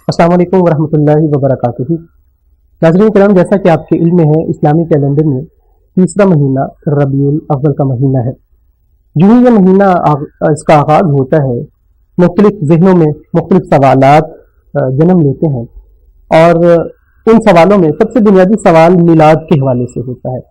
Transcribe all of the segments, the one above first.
السلام علیکم ورحمۃ اللہ وبرکاتہ۔ ناظرین کرام، جیسا کہ آپ کے علم میں ہے، اسلامی کیلنڈر میں تیسرا مہینہ ربیع الاول کا مہینہ ہے۔ جو ہی یہ مہینہ اس کا آغاز ہوتا ہے، مختلف ذہنوں میں مختلف سوالات جنم لیتے ہیں، اور ان سوالوں میں سب سے بنیادی سوال میلاد کے حوالے سے ہوتا ہے۔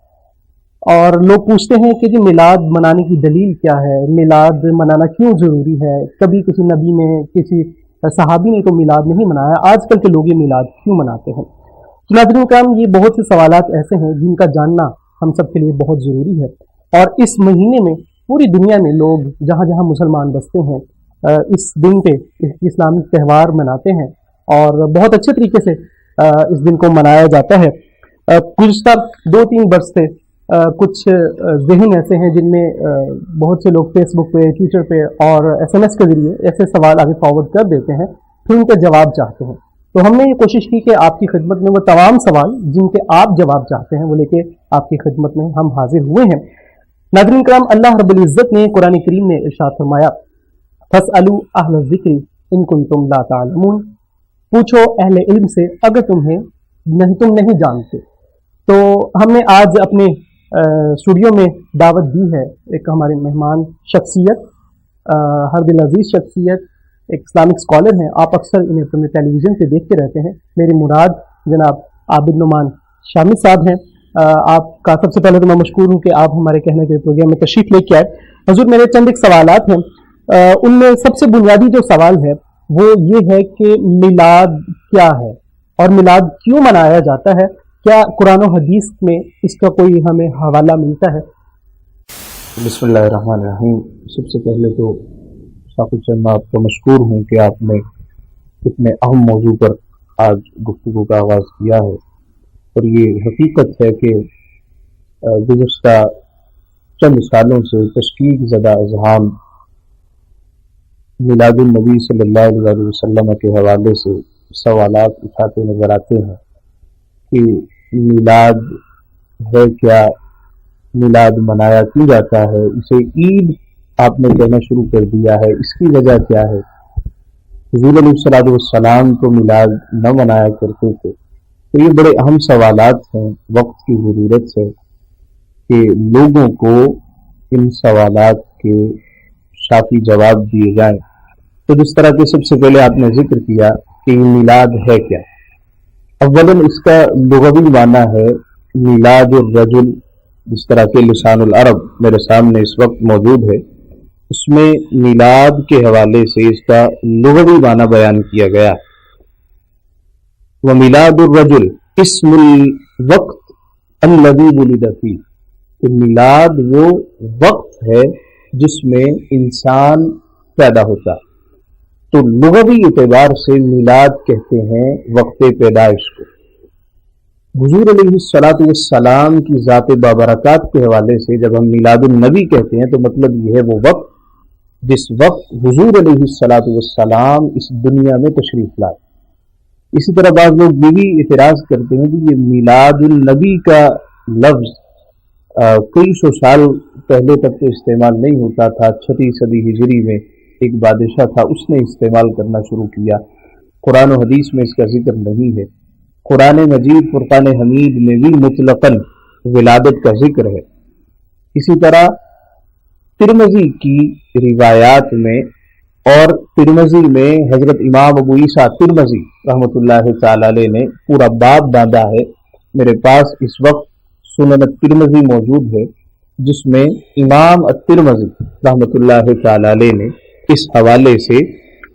اور لوگ پوچھتے ہیں کہ جی میلاد منانے کی دلیل کیا ہے، میلاد منانا کیوں ضروری ہے، کبھی کسی نبی نے کسی صحابی نے تو میلاد نہیں منایا، آج کل کے لوگ یہ میلاد کیوں مناتے ہیں؟ تو ناظرین کرام، یہ بہت سے سوالات ایسے ہیں جن کا جاننا ہم سب کے لیے بہت ضروری ہے۔ اور اس مہینے میں پوری دنیا میں لوگ جہاں جہاں مسلمان بستے ہیں اس دن پہ اسلامی تہوار مناتے ہیں، اور بہت اچھے طریقے سے اس دن کو منایا جاتا ہے۔ گزشتہ 2-3 برس سے کچھ ذہن ایسے ہیں جن میں بہت سے لوگ فیس بک پہ، ٹویٹر پہ اور SMS کے ذریعے ایسے سوال آگے فارورڈ کر دیتے ہیں، پھر ان کا جواب چاہتے ہیں۔ تو ہم نے یہ کوشش کی کہ آپ کی خدمت میں وہ تمام سوال جن کے آپ جواب چاہتے ہیں وہ لے کے آپ کی خدمت میں ہم حاضر ہوئے ہیں۔ ناظرین کرام، اللہ رب العزت نے قرآن کریم میں ارشاد فرمایا، فَاسْأَلُوا أَهْلَ الذِّكْرِ إِن كُنتُمْ لَا تَعْلَمُونَ، پوچھو اہل علم سے اگر تم نہیں جانتے۔ تو ہم نے آج اپنے اسٹوڈیو میں دعوت دی ہے ایک ہمارے مہمان شخصیت، ہر دل عزیز شخصیت، ایک اسلامک اسکالر ہیں۔ آپ اکثر انہیں اپنے ٹیلی ویژن پہ دیکھتے رہتے ہیں۔ میری مراد جناب عابد نعمان شامی صاحب ہیں۔ آپ کا سب سے پہلے تو میں مشکور ہوں کہ آپ ہمارے کہنے کے پروگرام میں تشریف لے کے آئے۔ حضور، میرے چند ایک سوالات ہیں، ان میں سب سے بنیادی جو سوال ہے وہ یہ ہے کہ میلاد کیا ہے اور میلاد کیوں منایا جاتا ہے؟ کیا قرآن و حدیث میں اس کا کوئی ہمیں حوالہ ملتا ہے؟ بسم اللہ الرحمن الرحیم۔ سب سے پہلے تو ثاقب صاحب میں آپ کا مشکور ہوں کہ آپ نے اتنے اہم موضوع پر آج گفتگو کا آغاز کیا ہے، اور یہ حقیقت ہے کہ گزشتہ چند سالوں سے تشکیک زدہ اذہان میلاد النبی صلی اللہ علیہ وسلم کے حوالے سے سوالات اٹھاتے نظر آتے ہیں کہ میلاد ہے کیا، میلاد منایا کیوں جاتا ہے، اسے عید آپ نے کہنا شروع کر دیا ہے، اس کی وجہ کیا ہے؟ حضور علیہ الصلوۃ والسلام تو میلاد نہ منایا کرتے تھے۔ تو یہ بڑے اہم سوالات ہیں، وقت کی ضرورت ہے کہ لوگوں کو ان سوالات کے شافی جواب دیے جائیں۔ تو جس طرح کہ سب سے پہلے آپ نے ذکر کیا کہ یہ میلاد ہے کیا، اولاً اس کا لغوی معنی ہے میلاد الرجل۔ جس طرح کہ لسان العرب میرے سامنے اس وقت موجود ہے، اس میں میلاد کے حوالے سے اس کا لغوی معنی بیان کیا گیا۔ وَمِلَادُ الرَّجُلِ اسم الوقت الذی ولد فیہ، کہ میلاد وہ وقت ہے جس میں انسان پیدا ہوتا۔ تو لغوی اعتبار سے میلاد کہتے ہیں وقت پیدائش کو۔ حضور علیہ الصلوۃ والسلام کی ذات بابرکات کے حوالے سے جب ہم میلاد النبی کہتے ہیں تو مطلب یہ ہے وہ وقت جس وقت حضور علیہ الصلوۃ والسلام اس دنیا میں تشریف لائے۔ اسی طرح بعض لوگ یہ بھی اعتراض کرتے ہیں کہ یہ میلاد النبی کا لفظ کئی سو سال پہلے تک تو استعمال نہیں ہوتا تھا۔ 6 صدی ہجری میں ایک بادشاہ تھا، اس نے استعمال کرنا شروع کیا۔ قرآن و حدیث میں اس کا ذکر نہیں ہے۔ قرآن مجید فرقان حمید میں بھی مطلقاً ولادت کا ذکر ہے۔ اسی طرح ترمذی کی روایات میں، اور ترمذی میں حضرت امام ابو عیسیٰ ترمذی رحمۃ اللہ تعالی علیہ نے پورا باب باندھا ہے۔ میرے پاس اس وقت سنن ترمذی موجود ہے، جس میں امام الترمذی رحمۃ اللہ تعالی علیہ نے اس حوالے سے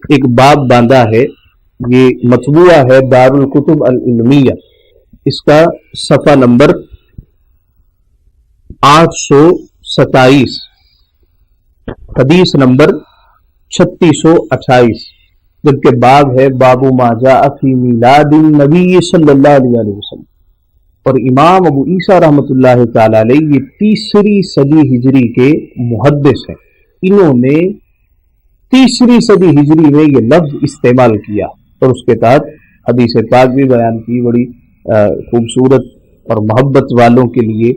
ایک باب باندھا ہے۔ یہ مطبوعہ ہے دار الکتب العلمیہ، اس کا صفحہ نمبر 827، حدیث نمبر 3628، جبکہ باب ہے باب ما جاء فی میلاد النبی صلی اللہ علیہ وسلم۔ اور امام ابو عیسیٰ رحمۃ اللہ تعالی علیہ یہ 3 صدی ہجری کے محدث ہیں۔ انہوں نے 3 صدی ہجری میں یہ لفظ استعمال کیا، اور اس کے تحت حدیث پاک بھی بیان کی۔ بڑی خوبصورت اور محبت والوں کے لیے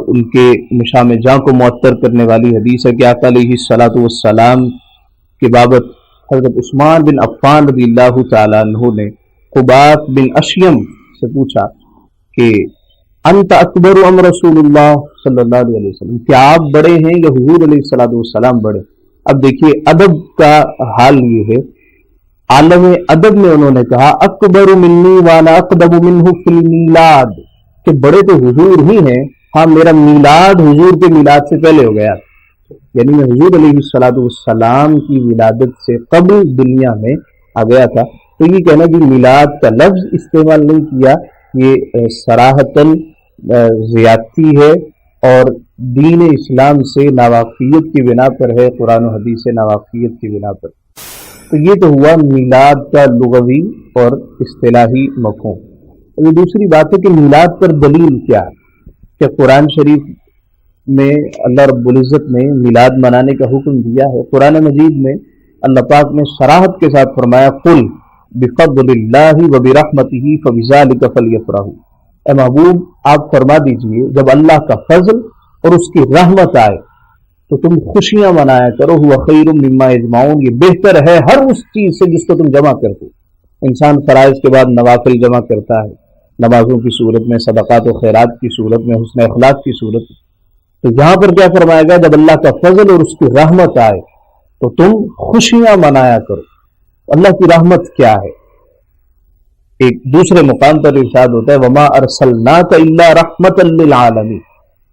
ان کے مشام جاں کو معطر کرنے والی حدیث ہے کہ آقا علیہ الصلوۃ والسلام کے بابت حضرت عثمان بن عفان رضی اللہ تعالیٰ عنہ نے قبات بن اشیم سے پوچھا کہ انت اکبر ام رسول اللہ صلی اللہ علیہ وسلم، کیا آپ بڑے ہیں یا حضور علیہ الصلوۃ والسلام بڑے؟ اب دیکھیے ادب کا حال یہ ہے، عالم ادب میں انہوں نے کہا اکبر منی وانا اقدم منہ فی المیلاد، کہ بڑے تو حضور ہی ہیں، ہاں میرا میلاد حضور کے میلاد سے پہلے ہو گیا، یعنی میں حضور علیہ الصلوۃ والسلام کی ولادت سے قبل دنیا میں آ گیا تھا۔ تو یہ کہنا کہ میلاد کا لفظ استعمال نہیں کیا، یہ صراحتاً زیادتی ہے اور دین اسلام سے ناواقفیت کی بنا پر ہے، قرآن و حدیث سے ناواقفیت کی بنا پر۔ تو یہ تو ہوا میلاد کا لغوی اور اصطلاحی مفہوم۔ یہ دوسری بات ہے کہ میلاد پر دلیل کیا ہے، کہ قرآن شریف میں اللہ رب العزت نے میلاد منانے کا حکم دیا ہے۔ قرآن مجید میں اللہ پاک نے صراحت کے ساتھ فرمایا قل بفضل اللہ وبرحمتہ فبذلک فلیفرحوا، اے محبوب آپ فرما دیجئے جب اللہ کا فضل اور اس کی رحمت آئے تو تم خوشیاں منایا کرو، ہوا خیر مما یجمعون، یہ بہتر ہے ہر اس چیز سے جس کو تم جمع کرتے۔ انسان فرائض کے بعد نوافل جمع کرتا ہے، نمازوں کی صورت میں، صدقات و خیرات کی صورت میں، حسن اخلاق کی صورت میں۔ تو یہاں پر کیا فرمایا گیا، جب اللہ کا فضل اور اس کی رحمت آئے تو تم خوشیاں منایا کرو۔ اللہ کی رحمت کیا ہے؟ ایک دوسرے مقام پر ارشاد ہوتا ہے وما ارسلناک الا رحمتا للعالمین،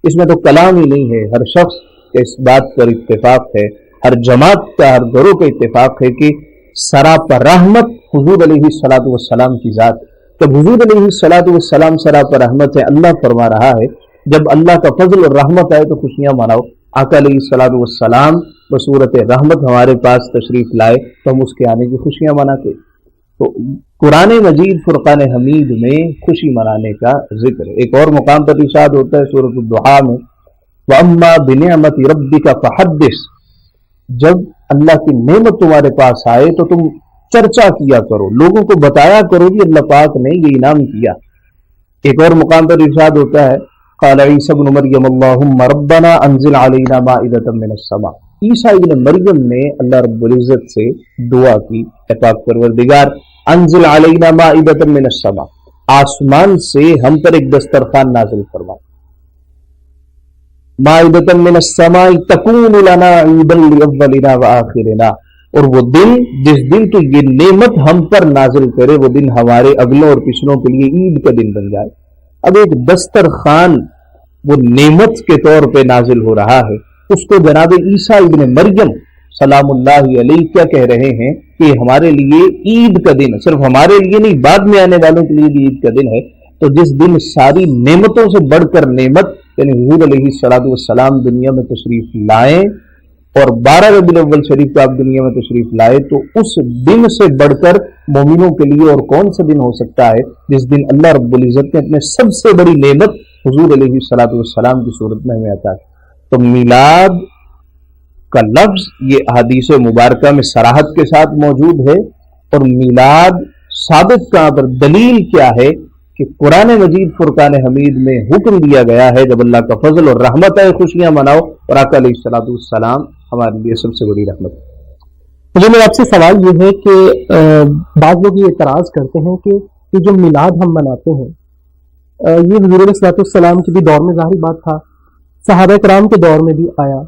اس میں تو کلام ہی نہیں ہے، ہر شخص کا اس بات پر اتفاق ہے، ہر جماعت کا، ہر گروہ کا اتفاق ہے کہ سراپا رحمت حضور علیہ الصلوۃ والسلام کی ذات ہے۔ جب حضور علیہ الصلوۃ والسلام سراپا رحمت ہے، اللہ فرما رہا ہے جب اللہ کا فضل اور رحمت آئے تو خوشیاں مناؤ۔ آقا علیہ الصلوۃ والسلام بصورت رحمت ہمارے پاس تشریف لائے تو ہم اس کے آنے کی خوشیاں مناتے۔ تو قرآن مجید فرقان حمید میں خوشی منانے کا ذکر ہے۔ ایک اور مقام پر ارشاد ہوتا ہے سورۃ الضحیٰ میں وَأَمَّا بِنِعْمَةِ رَبِّكَ فَحَدِّثْ، جب اللہ کی نعمت تمہارے پاس آئے تو تم چرچا کیا کرو، لوگوں کو بتایا کرو کہ اللہ پاک نے یہ انعام کیا۔ ایک اور مقام پر ارشاد ہوتا ہے قال عیسی ابن مریم اللہم ربنا انزل علینا مائدۃ من السماء، عیسیٰ ابن مریم نے اللہ رب العزت سے دعا کی، اے پاک پروردگار انزل علینا مائدۃ من السماء، آسمان سے ہم پر ایک دسترخوان نازل فرما، مائدۃ من السماء تکون لنا عیدا لاولنا وآخرنا، اور وہ دن جس دن تو یہ نعمت ہم پر نازل کرے وہ دن ہمارے اگلوں اور پچھلوں کے لیے عید کا دن بن جائے۔ اب ایک دسترخوان وہ نعمت کے طور پہ نازل ہو رہا ہے، اس کو جناب عیسیٰ ابن مریم سلام اللہ علیہ کیا کہہ رہے ہیں کہ ہمارے لیے عید کا دن ہے، صرف ہمارے لیے نہیں بعد میں آنے والوں کے لیے بھی عید کا دن ہے۔ تو جس دن ساری نعمتوں سے بڑھ کر نعمت یعنی حضور علیہ الصلوۃ والسلام دنیا میں تشریف لائیں اور 12 ربیع الاول شریف کو آپ دنیا میں تشریف لائے، تو اس دن سے بڑھ کر مومنوں کے لیے اور کون سا دن ہو سکتا ہے جس دن اللہ رب العزت نے اپنے سب سے بڑی نعمت حضور علیہ الصلوۃ والسلام کی صورت میں ہمیں عطا کی۔ تو میلاد کا لفظ یہ احادیث مبارکہ میں صراحت کے ساتھ موجود ہے، اور میلاد ثابت کہاں پر، دلیل کیا ہے کہ قرآن مجید فرقان حمید میں حکم دیا گیا ہے جب اللہ کا فضل اور رحمت ہے خوشیاں مناؤ، اور آقا علیہ الصلوۃ والسلام ہمارے لیے سب سے بڑی رحمت ہے۔ مجھے میرا آپ سے سوال یہ ہے کہ بعض لوگ یہ اعتراض کرتے ہیں کہ یہ جو میلاد ہم مناتے ہیں یہ حضور علیہ الصلوۃ والسلام کے بھی دور میں ظاہری بات تھا، صحابہ کرام کے دور میں بھی آیا،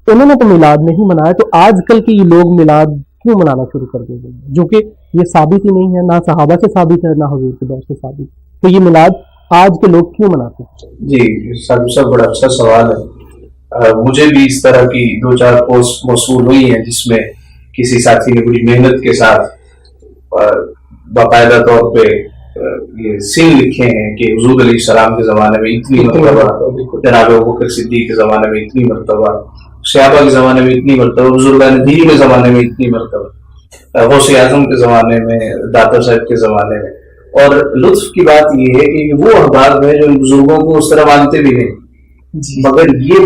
انہوں نے تو میلاد نہیں منایا، تو آج کل کے یہ لوگ میلاد کیوں منانا شروع کر دیں گے جو کہ یہ ثابت ہی نہیں ہے، نہ صحابہ سے ثابت ہے نہ حضور کے دور سے ثابت، تو یہ میلاد آج کے لوگ کیوں مناتے ہیں؟ جی صاحب بڑا اچھا سوال ہے۔ مجھے بھی اس طرح کی 2-4 پوسٹ موصول ہوئی ہیں جس میں کسی ساتھی نے بڑی محنت کے ساتھ باقاعدہ طور پہ یہ سین لکھے ہیں کہ حضور علیہ السلام کے زمانے میں اتنی مرتبہ، جناب ابوبکر صدیق کے زمانے میں اتنی مرتبہ، صحابہ کے زمانے میں اتنی مرتبہ، بزرگان دین کے زمانے میں اتنی مرتبہ، غوث اعظم کے زمانے میں، داتا صاحب کے زمانے میں۔ اور لطف کی بات یہ ہے کہ وہ احباب ہیں جو ان بزرگوں کو اس طرح مانتے بھی نہیں، مگر یہ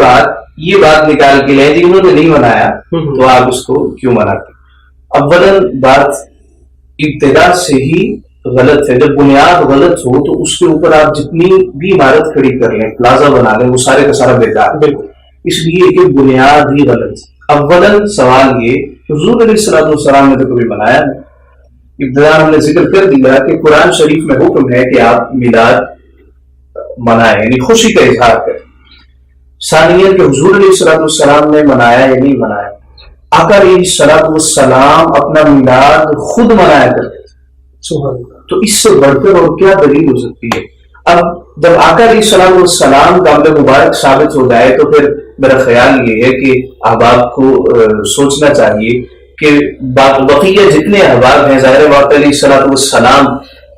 بات نکال کے لیں جی انہوں نے نہیں منایا تو آپ اس کو کیوں مناتے؟ اولاً بات ابتدا سے ہی غلط ہے، جب بنیاد غلط ہو تو اس کے اوپر آپ جتنی بھی عمارت کھڑی کر لیں، پلازا بنا لیں، وہ سارے کا سارا بیکار، بالکل، اس لیے کہ بنیاد ہی غلط۔ اولاً سوال یہ حضور علیہ السلام نے تو کبھی منایا نہیں. ابتدا ہم نے ذکر کر دیا کہ قرآن شریف میں حکم ہے کہ آپ میلاد منائیں یعنی خوشی کا اظہار کریں. ثانیہ کہ حضور علیہ السلام نے منایا یا نہیں منایا. آقا علیہ السلام اپنا میلاد خود منایا کرتے تھے, تو اس سے بڑھ کر اور کیا دلیل ہو سکتی ہے. اب جب آقا علیہ السلام کا عمل مبارک ثابت ہو جائے تو پھر میرا خیال یہ ہے کہ احباب کو سوچنا چاہیے کہ بقیہ جتنے احباب ہیں ظاہر واقع علیہ السلام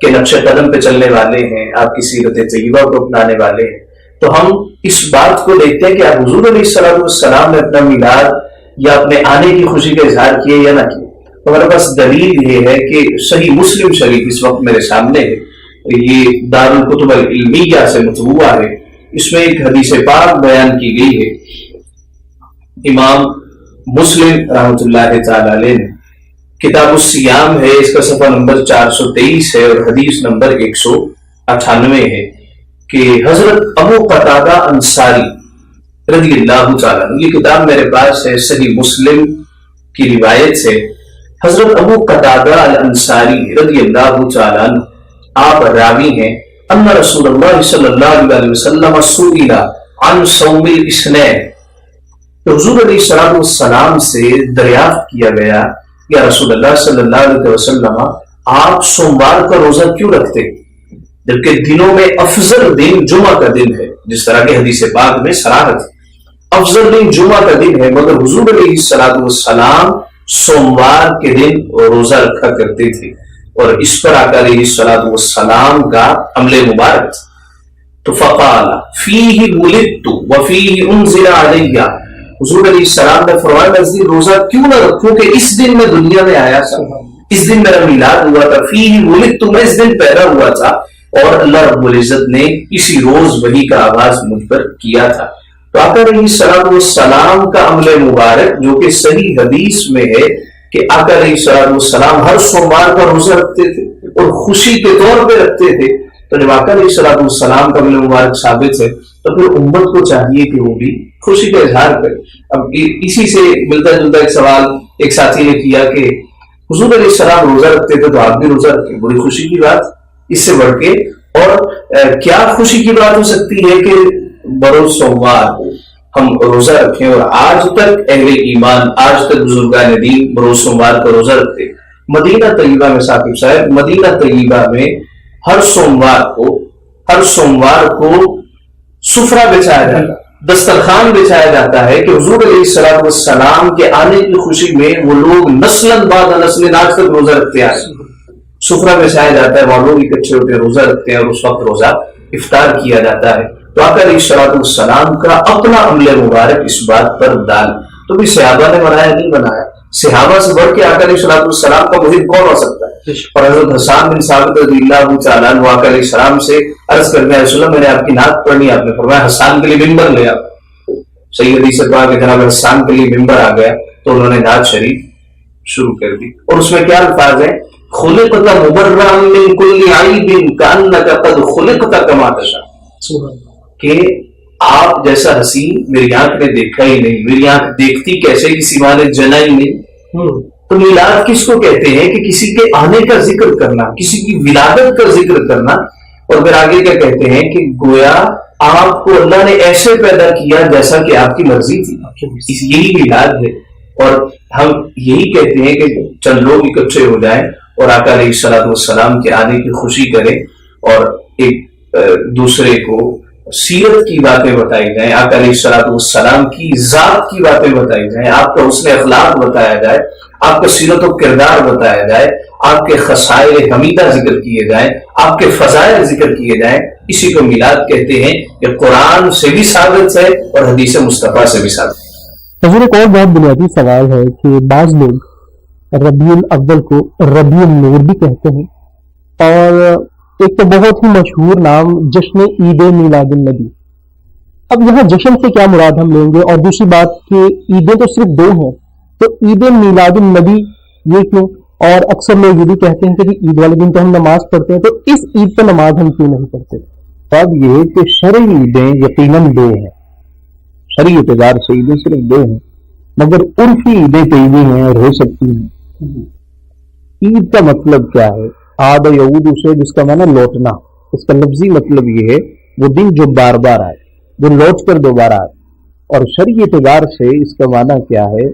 کے نقش قدم پہ چلنے والے ہیں, آپ کی سیرت طیبہ کو اپنانے والے ہیں, تو ہم اس بات کو دیکھتے ہیں کہ آپ حضور علیہ السلام نے اپنا میلاد یا اپنے آنے کی خوشی کا اظہار کیے یا نہ کیے. تو ہمارے پاس دلیل یہ ہے کہ صحیح مسلم شریف اس وقت میرے سامنے ہے, یہ دار الکتب العلمیہ سے مطبوعہ ہے, اس میں ایک حدیث پاک بیان کی گئی ہے. امام مسلم رحمۃ اللہ تعالی علیہ نے کتاب الصیام ہے, اس کا صفحہ نمبر 423 ہے اور حدیث نمبر 198 ہے کہ حضرت ابو قتادہ انصاری رضی اللہ تعالیٰ, یہ کتاب میرے پاس ہے صحیح مسلم کی روایت سے, حضرت ابو قتادہ الانصاری رضی اللہ تعالیٰ آپ راوی ہیں, ان رسول اللہ صلی اللہ علیہ وسلم سئل عن صوم الاثنین, تو حضور علیہ السلام سے دریافت کیا گیا یا رسول اللہ صلی اللہ علیہ وسلم آپ سوموار کا روزہ کیوں رکھتے جبکہ دنوں میں افضل دن جمعہ کا دن ہے, جس طرح کے حدیث پاک میں صراحت افضل دن جمعہ کا دن ہے, مگر حضور علیہ السلام سوموار کے دن روزہ رکھا کرتے تھے اور اس پر آقا علیہ السلام کا عمل مبارک. تو فقال فیہ ولدت وفیہ انزل علیہ, حضور علیہ السلام نے فرمایا میں اس دن روزہ کیوں نہ رکھوں کہ اس دن میں دنیا میں آیا تھا, اس دن میرا میلاد ہوا تھا, فیہ ولدت میں اس دن پیدا ہوا تھا اور اللہ رب العزت نے اسی روز وحی کا آغاز مجھ پر کیا تھا. تو آقا علیہ السلام کا عمل مبارک جو کہ صحیح حدیث میں ہے کہ آقا علیہ السلام ہر سوموار کا روزہ رکھتے تھے اور خوشی کے طور پہ رکھتے تھے, تو جب آقا علیہ السلام کا عمل مبارک ثابت ہے تو پھر امت کو چاہیے کہ وہ بھی خوشی کا اظہار کرے. اب اسی سے ملتا جلتا ایک سوال ایک ساتھی نے کیا کہ حضور علیہ السلام روزہ رکھتے تھے تو آپ بھی روزہ رکھیں, بڑی خوشی کی بات, اس سے بڑھ کے اور کیا خوشی کی بات ہو سکتی ہے کہ بروز سوموار ہم روزہ رکھیں. اور آج تک اہل ایمان, آج تک بزرگان دین بروز سوموار کا روزہ رکھتے. مدینہ طیبہ میں ثاقب صاحب, مدینہ طیبہ میں ہر سوموار کو سفرہ بچایا جاتا, دسترخوان بچایا جاتا ہے کہ حضور علیہ السلام کے آنے کی خوشی میں وہ لوگ نسلاً بعد نسل آج تک روزہ رکھتے آئے. سفرہ بچایا جاتا ہے, وہاں لوگ اکٹھے ہوتے روزہ رکھتے ہیں اور اس وقت روزہ افطار کیا جاتا ہے. تو آقا علیہ السلام کا اپنا عمل مبارک اس بات پر دال. تو بھی صحابہ نے بنایا نہیں بنایا, صحابہ سے بڑھ کے آقا علیہ السلام کا محب کون ہو سکتا ہے. اور حضرت حسان بن ثابت رضی اللہ تعالیٰ عنہ آقا علیہ السلام سے عرض کرنے رسول اللہ میں نے آپ کی نعت پڑھنی, آپ نے فرمایا حسان کے لیے ممبر لے آپ. صحیح حدیث سے کہا کہ جناب حسان کے لیے ممبر آ گیا تو انہوں نے نعت شریف شروع کر دی, اور اس میں کیا الفاظ ہیں, خلقت مبرأ من کل عیب کأنک قد خلقت کما تشاء, کہ آپ جیسا حسین میری آنکھ نے دیکھا ہی نہیں, میری آنکھ دیکھتی کیسے کسی ماں نے جنا ہی نہیں. تو میلاد کس کو کہتے ہیں کہ کسی کے آنے کا ذکر کرنا, کسی کی ولادت کا ذکر کرنا. اور پھر آگے کیا کہتے ہیں کہ گویا آپ کو اللہ نے ایسے پیدا کیا جیسا کہ آپ کی مرضی تھی, یہی میلاد ہے. اور ہم یہی کہتے ہیں کہ چند لوگ اکٹھے ہو جائیں اور آقا علیہ السلام کے آنے کی خوشی کریں اور ایک دوسرے کو سیرت کی باتیں بتائی جائیں, آقا علیہ السلام کی ذات کی باتیں بتائی جائیں, آپ کا حسن اخلاق بتایا جائے, آپ کا سیرت و کردار بتایا جائے, آپ کے خصائل حمیدہ ذکر کیے جائیں, آپ کے فضائل ذکر کیے جائیں. اسی کو میلاد کہتے ہیں کہ قرآن سے بھی ثابت ہے اور حدیث مصطفیٰ سے بھی ثابت ہے. حضور ایک اور بہت بنیادی سوال ہے کہ بعض لوگ ربیع الاول کو ربیع النور بھی کہتے ہیں, اور ایک تو بہت ہی مشہور نام جشن عید میلاد النبی. اب یہاں جشن سے کیا مراد ہم لیں گے, اور دوسری بات کہ عیدیں تو صرف دو ہیں, تو عید میلاد النبی یہ کیوں؟ اور اکثر لوگ یہ بھی کہتے ہیں کہ عید والے دن تو ہم نماز پڑھتے ہیں, تو اس عید پہ نماز ہم کیوں نہیں پڑھتے؟ اب یہ کہ شرعی عیدیں یقیناً دو ہیں, شرعی اعتبار سے عیدیں صرف دو ہیں, مگر عرفی عیدیں کئی بھی ہیں اور ہو سکتی ہیں۔ عید کا مطلب کیا ہے؟ عاد یعود سے، جس کا معنی لوٹنا، اس کا لفظی مطلب یہ ہے وہ دن جو بار بار آئے، جو لوٹ کر دوبارہ آئے۔ اور شرعی اعتبار سے اس کا معنی کیا ہے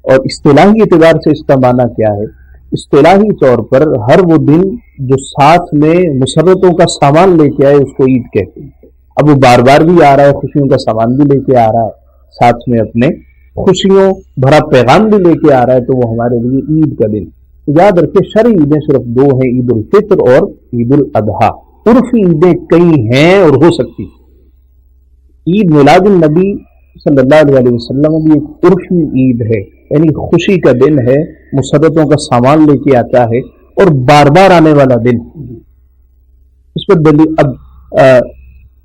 اور اصطلاحی اعتبار سے اس کا معنی کیا ہے؟ اصطلاحی طور پر ہر وہ دن جو ساتھ میں مسرتوں کا سامان لے کے آئے اس کو عید کہتے ہیں۔ اب وہ بار بار بھی آ رہا ہے، خوشیوں کا سامان بھی لے کے آ رہا ہے، ساتھ میں اپنے خوشیوں بھرا پیغام بھی لے کے آ رہا ہے، تو وہ ہمارے لیے عید کا دن۔ یاد رکھیں شرعی عیدیں صرف دو ہیں، عید الفطر اور عید الاضحیٰ۔ عرفی عیدیں کئی ہیں اور ہو سکتی۔ عید میلاد النبی صلی اللہ علیہ وسلم بھی ایک عرفی عید ہے، یعنی خوشی کا دن ہے، مسرتوں کا سامان لے کے آتا ہے اور بار بار آنے والا دن۔ اس پر دلیل اب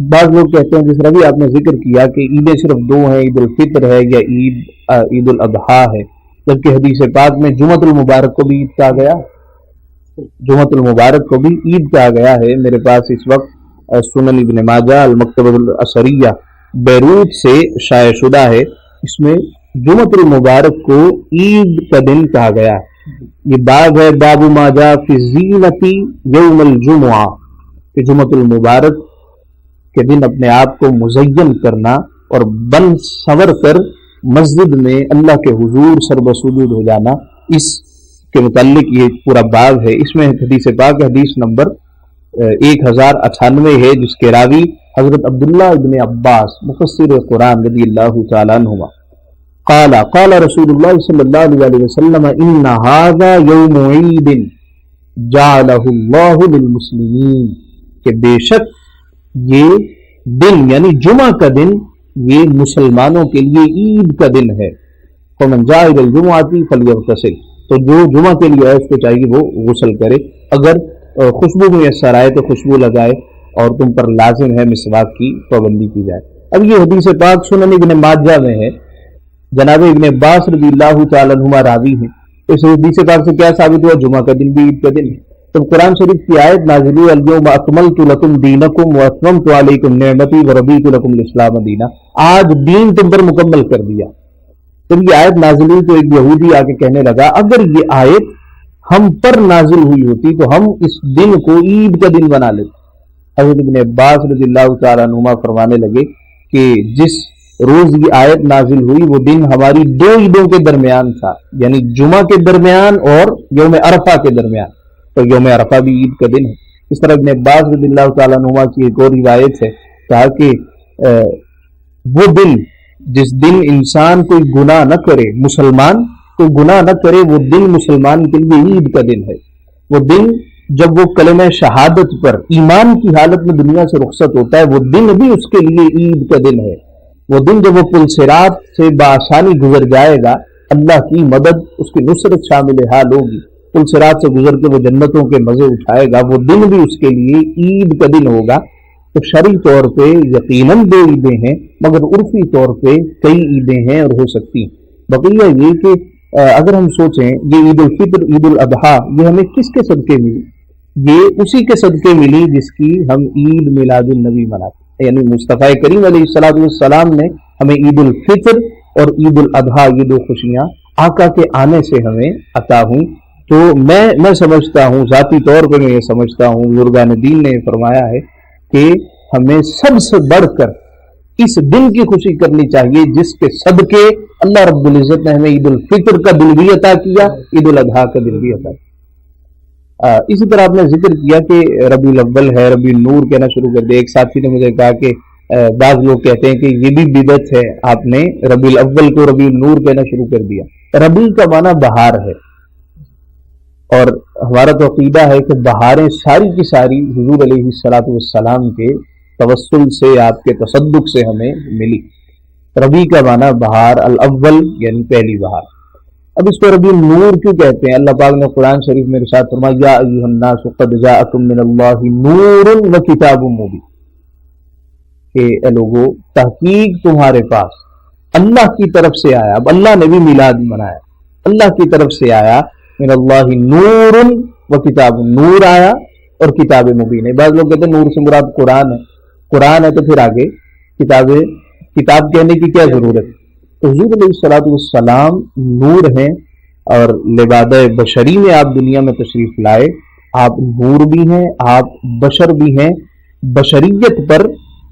بعض لوگ کہتے ہیں، جس طرح بھی آپ نے ذکر کیا کہ عیدیں صرف دو ہیں، عید الفطر ہے یا عید الاضحیٰ ہے، جبکہ حدیث پاک میں جمعۃ المبارک کو بھی عید کہا گیا، جمعۃ المبارک کو بھی عید کہا گیا ہے۔ میرے پاس اس وقت سنن ابن ماجہ المکتبۃ الاثریہ بیروت سے شائع شدہ ہے، اس میں جمعۃ المبارک کو عید کا دن کہا گیا ہے۔ یہ باب ہے، باب ما جاء فی زینۃ یوم الجمعہ، کہ جمعۃ المبارک کے دن اپنے آپ کو مزین کرنا اور بن سنور کر مسجد میں اللہ کے حضور سربسجود ہو جانا، اس کے متعلق یہ پورا باب ہے۔ اس میں حدیث پاک حدیث نمبر 1098 ہے، جس کے راوی حضرت عبداللہ ابن عباس مفسر قرآن رضی اللہ تعالیٰ عنہما قال رسول اللہ صلی اللہ علیہ وسلم ان ھذا یوم عید جعلہ اللہ للمسلمین، کہ بے شک یہ دن یعنی جمعہ کا دن یہ مسلمانوں کے لیے عید کا دن ہے۔ فمن جاء الی الجمعۃ فلیغتسل، تو جو جمعہ کے لیے آئے اس کو چاہیے وہ غسل کرے، اگر خوشبو میسر آئے تو خوشبو لگائے، اور تم پر لازم ہے مسواک کی پابندی کی جائے۔ اب یہ حدیث پاک سنن ابن ماجہ میں ہے، جناب ابن عباس رضی اللہ تعالیٰ عنہما راوی ہیں۔ اس حدیث پاک سے کیا ثابت ہوا؟ جمعہ کا دن بھی عید کا دن ہے۔ جب قرآن شریف کی آیت نازل ہوئی الیوم اکملت لکم دینکم واتممت علیکم نعمتی ورضیت لکم الاسلام دینا، آج دین تم پر مکمل کر دیا۔ جب یہ آیت نازل ہوئی تو ایک یہودی آ کے کہنے لگا اگر یہ آیت ہم پر نازل ہوئی ہوتی تو ہم اس دن کو عید کا دن بنا لیتے۔ حضرت ابن عباس رضی اللہ تعالیٰ عنہما فرمانے لگے کہ جس روز یہ آیت نازل ہوئی وہ دن ہماری دو عیدوں کے درمیان تھا، یعنی جمعہ کے درمیان اور یوم عرفہ کے درمیان، تو یوم عرفہ بھی عید کا دن ہے۔ اس طرح ابن عباس رضی اللہ تعالیٰ عنہما کی ایک اور روایت ہے، کہا کہ وہ دن جس دن انسان کوئی گناہ نہ کرے، مسلمان کوئی گناہ نہ کرے، وہ دن مسلمان کے لیے عید کا دن ہے۔ وہ دن جب وہ کلمہ شہادت پر ایمان کی حالت میں دنیا سے رخصت ہوتا ہے، وہ دن بھی اس کے لیے عید کا دن ہے۔ وہ دن جب وہ پل صراط سے بآسانی گزر جائے گا، اللہ کی مدد اس کی نصرت شامل حال ہوگی، پل صراط سے گزر کے وہ جنتوں کے مزے اٹھائے گا، وہ دن بھی اس کے لیے عید کا دن ہوگا۔ تو شرعی طور پہ یقیناً دو عیدیں ہیں، مگر عرفی طور پہ کئی عیدیں ہیں اور ہو سکتی ہیں۔ بقیہ یہ کہ اگر ہم سوچیں یہ عید الفطر عید الاضحیٰ یہ ہمیں کس کے صدقے ملی؟ یہ اسی کے صدقے ملی جس کی ہم عید میلاد النبی مناتے ہیں، یعنی مصطفیٰ کریم علیہ الصلوۃ والسلام نے ہمیں عید الفطر اور عید الاضحیٰ یہ دو خوشیاں آقا کے آنے سے ہمیں عطا ہوئیں۔ تو میں سمجھتا ہوں، ذاتی طور پر میں یہ سمجھتا ہوں، بزرگان دین نے فرمایا ہے کہ ہمیں سب سے بڑھ کر اس دن کی خوشی کرنی چاہیے جس کے صدقے اللہ رب العزت نے ہمیں عید الفطر کا دن بھی عطا کیا، عید الاضحیٰ کا دن بھی عطا کیا۔ اسی طرح آپ نے ذکر کیا کہ ربیع الاول ہے، ربیع النور کہنا شروع کر دیا۔ ایک ساتھی نے مجھے کہا کہ بعض لوگ کہتے ہیں کہ یہ بھی بدعت ہے، آپ نے ربیع الاول کو ربیع النور کہنا شروع کر دیا۔ ربیع کا معنی بہار ہے، اور ہمارا تو عقیدہ ہے کہ بہاریں ساری کی ساری حضور علیہ الصلوۃ والسلام کے توسل سے، آپ کے تصدق سے ہمیں ملی۔ ربیع کا معنی بہار، الاول یعنی پہلی بہار۔ اب اس کو ربیع النور کیوں کہتے ہیں؟ اللہ پاک نے قرآن شریف میں ارشاد فرمایا یا ایھا الناس قد جاءکم من اللہ نور وکتاب مبین، کہ اے لوگو تحقیق تمہارے پاس اللہ کی طرف سے آیا۔ اب اللہ نے بھی میلاد منایا، اللہ کی طرف سے آیا، من اللہ نور وکتاب، نور آیا اور کتاب مبین ہے۔ بعض لوگ کہتے ہیں نور سے مراد قرآن ہے، قرآن ہے تو پھر آگے کتاب کہنے کی کیا ضرورت؟ تو حضور علیہ الصلوۃ والسلام نور ہیں، اور لباد بشری میں آپ دنیا میں تشریف لائے، آپ نور بھی ہیں، آپ بشر بھی ہیں۔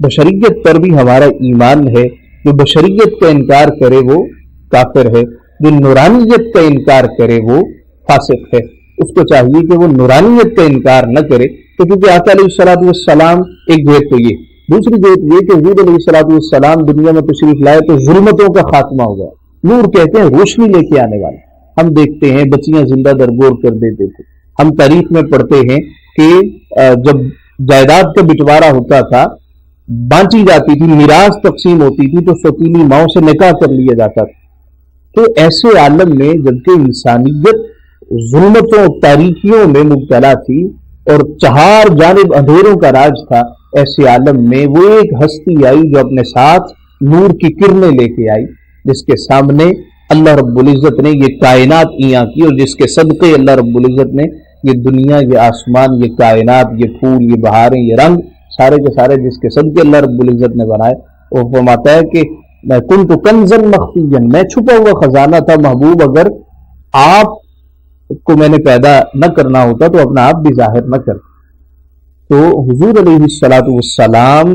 بشریت پر بھی ہمارا ایمان ہے۔ جو بشریت کا انکار کرے وہ کافر ہے، جو نورانیت کا انکار کرے وہ فاسق ہے۔ اس کو چاہیے کہ وہ نورانیت کا انکار نہ کرے، تو کیونکہ آقا علیہ الصلوۃ والسلام، ایک جہت تو یہ، دوسری جہت یہ کہ حضور علیہ الصلوۃ والسلام دنیا میں تشریف لائے تو ظلمتوں کا خاتمہ ہو گیا۔ نور کہتے ہیں روشنی لے کے آنے والے۔ ہم دیکھتے ہیں بچیاں زندہ درگور کر دیتے تھے، ہم تاریخ میں پڑھتے ہیں کہ جب جائیداد کا بٹوارا ہوتا تھا، بانٹی جاتی تھی، میراث تقسیم ہوتی تھی، تو سوتیلی ماؤں سے نکاح کر لیا جاتا تھا۔ تو ایسے عالم میں جبکہ انسانیت ظلمتوں تاریکیوں میں مبتلا تھی اور چہار جانب اندھیروں کا راج تھا، ایسے عالم میں وہ ایک ہستی آئی جو اپنے ساتھ نور کی کرنیں لے کے آئی، جس کے سامنے اللہ رب العزت نے یہ کائنات عیاں کی، اور جس کے صدقے اللہ رب العزت نے یہ دنیا، یہ آسمان، یہ کائنات، یہ پھول، یہ بہاریں، یہ رنگ، سارے کے سارے جس کے صدقے اللہ رب العزت نے بنائے۔ وہ فرماتا ہے کہ میں کنت کنزا مخفیا، میں چھپا ہوا خزانہ تھا محبوب، اگر آپ کو میں نے پیدا نہ کرنا ہوتا تو اپنا آپ بھی ظاہر نہ کرتا۔ تو حضور علیہ الصلوۃ والسلام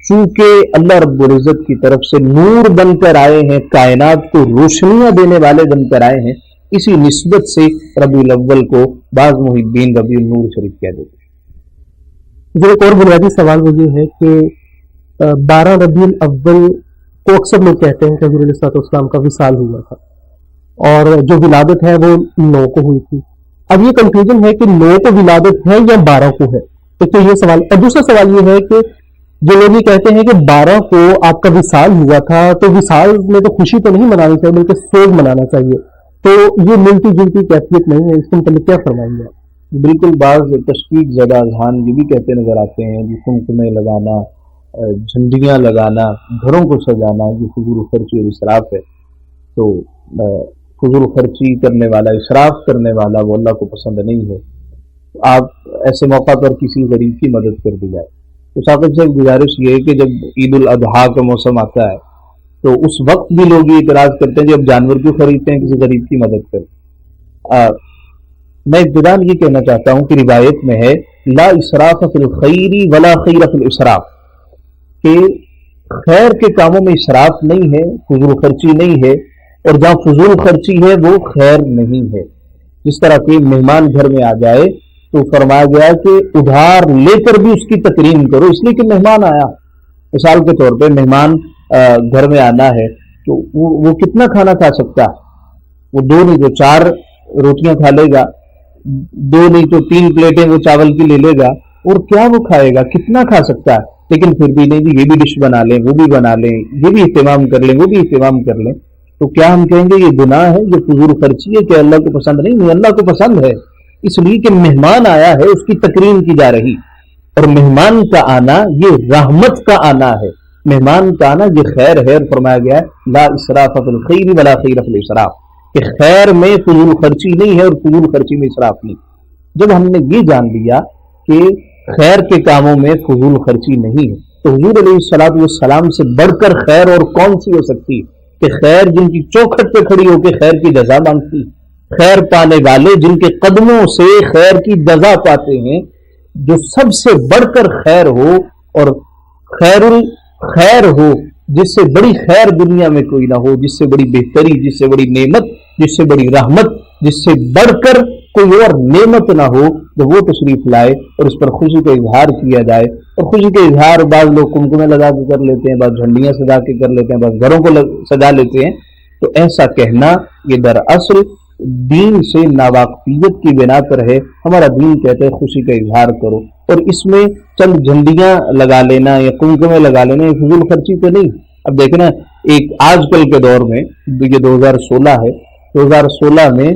چونکہ اللہ رب العزت کی طرف سے نور بن کر آئے ہیں، کائنات کو روشنیاں دینے والے بن کر آئے ہیں، اسی نسبت سے ربیع الاول کو بعض محبین ربیع النور شریف کہہ دیتے ہیں۔ جو ایک اور بنیادی سوال وہ یہ ہے کہ 12 ربیع الاول کو اکثر لوگ کہتے ہیں کہ حضور علیہ الصلوۃ والسلام کا وصال ہوا تھا، اور جو ولادت ہے وہ 9 کو ہوئی تھی۔ اب یہ کنفیوژن ہے کہ 9 کو ولادت ہے یا 12 کو ہے، تو یہ سوال۔ اور دوسرا سوال یہ ہے کہ جو لوگ یہ کہتے ہیں کہ 12 کو آپ کا وصال ہوا تھا، تو وصال میں تو خوشی تو نہیں منانی چاہیے بلکہ سوگ منانا چاہیے، تو یہ ملتی جلتی کیفیت نہیں ہے، اس کے متعلق کیا فرمائیں گے آپ؟ بالکل، بعض تشکیک زدہ اذہان یہ بھی کہتے نظر آتے ہیں کہ قمقمے لگانا، جھنڈیاں لگانا، گھروں کو سجانا یہ فضول خرچی اور اسراف ہے۔ تو فضول خرچی کرنے والا، اسراف کرنے والا وہ اللہ کو پسند نہیں ہے۔ آپ ایسے موقع پر کسی غریب کی مدد کر دی جائے۔ تو ثاقب سے گزارش یہ ہے کہ جب عید الاضحیٰ کا موسم آتا ہے تو اس وقت بھی لوگ یہ اعتراض کرتے ہیں کہ اب جانور کیوں خریدتے ہیں، کسی غریب کی مدد کریں۔ میں ابتداءً یہ کہنا چاہتا ہوں کہ روایت میں ہے لا اسراف فی الخیر ولا خیر فی الاسراف، کہ خیر کے کاموں میں اسراف نہیں ہے، فضول خرچی نہیں ہے، اور جہاں فضول خرچی ہے وہ خیر نہیں ہے۔ جس طرح کہ مہمان گھر میں آ جائے تو فرمایا گیا کہ ادھار لے کر بھی اس کی تکریم کرو، اس لیے کہ مہمان آیا۔ مثال کے طور پہ مہمان گھر میں آنا ہے تو وہ کتنا کھانا کھا سکتا ہے؟ وہ 2 نہیں تو 4 روٹیاں کھا لے گا، 2 نہیں تو 3 پلیٹیں وہ چاول کی لے لے گا، اور کیا وہ کھائے گا، کتنا کھا سکتا ہے؟ لیکن پھر بھی نہیں، یہ بھی ڈش بنا لیں، وہ بھی بنا لیں، یہ بھی اہتمام کر لیں، وہ بھی اہتمام کر لیں، تو کیا ہم کہیں گے یہ گناہ ہے، یہ فضول خرچی ہے کہ اللہ کو پسند نہیں؟ اللہ کو پسند ہے، اس لیے کہ مہمان آیا ہے، اس کی تکریم کی جا رہی، اور مہمان کا آنا یہ رحمت کا آنا ہے، مہمان کا آنا یہ خیر ہے۔ اور فرمایا گیا ہے لا اسراف فی الخیر ولا خیر فی الاسراف، کہ خیر میں فضول خرچی نہیں ہے اور فضول خرچی میں اسراف نہیں۔ جب ہم نے یہ جان لیا کہ خیر کے کاموں میں فضول خرچی نہیں ہے، تو حضور علیہ الصلوۃ والسلام سے بڑھ کر خیر اور کون سی ہو سکتی ہے؟ کہ خیر جن کی چوکھٹ پہ کھڑی ہو کے خیر کی جزا مانگتی، خیر پانے والے جن کے قدموں سے خیر کی جزا پاتے ہیں، جو سب سے بڑھ کر خیر ہو اور خیر الخیر ہو، جس سے بڑی خیر دنیا میں کوئی نہ ہو، جس سے بڑی بہتری، جس سے بڑی نعمت، جس سے بڑی رحمت، جس سے بڑھ کر کوئی اور نعمت نہ ہو، تو وہ تشریف لائے اور اس پر خوشی کا اظہار کیا جائے۔ اور خوشی کا اظہار بعض لوگ قمقمے لگا کے کر لیتے ہیں، بعض جھنڈیاں سجا کے کر لیتے ہیں، بعض گھروں کو سجا لیتے ہیں۔ تو ایسا کہنا یہ دراصل دین سے ناواقفیت کی بنا پر ہے۔ ہمارا دین کہتا ہے خوشی کا اظہار کرو، اور اس میں چند جھنڈیاں لگا لینا یا قمقمے لگا لینا یہ فضول خرچی تو نہیں۔ اب دیکھنا ایک آج کل کے دور میں، یہ 2016 ہے، 2016 میں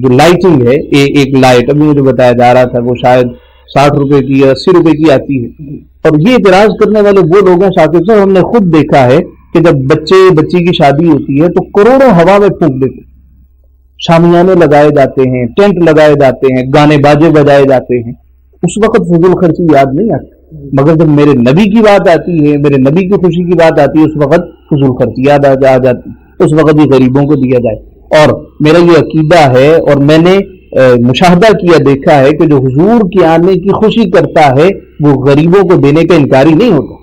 جو لائٹنگ ہے، ایک لائٹ ابھی مجھے بتایا جا رہا تھا وہ شاید 60 روپے کی یا 80 روپے کی آتی ہے، اور یہ اعتراض کرنے والے وہ لوگ ہیں شاکر صاحب، ہم نے خود دیکھا ہے کہ جب بچی کی شادی ہوتی ہے تو کروڑوں ہوا میں پھونک دیتے، شامیانے لگائے جاتے ہیں، ٹینٹ لگائے جاتے ہیں، گانے باجے بجائے جاتے ہیں، اس وقت فضول خرچی یاد نہیں آتی۔ مگر جب میرے نبی کی بات آتی ہے، میرے نبی کی خوشی کی بات آتی ہے، اس وقت فضول خرچی یاد آ جاتی، اس وقت یہ غریبوں کو دیا جائے۔ اور میرا یہ عقیدہ ہے، اور میں نے مشاہدہ کیا، دیکھا ہے کہ جو حضور کے آنے کی خوشی کرتا ہے وہ غریبوں کو دینے کا انکاری نہیں ہوتا۔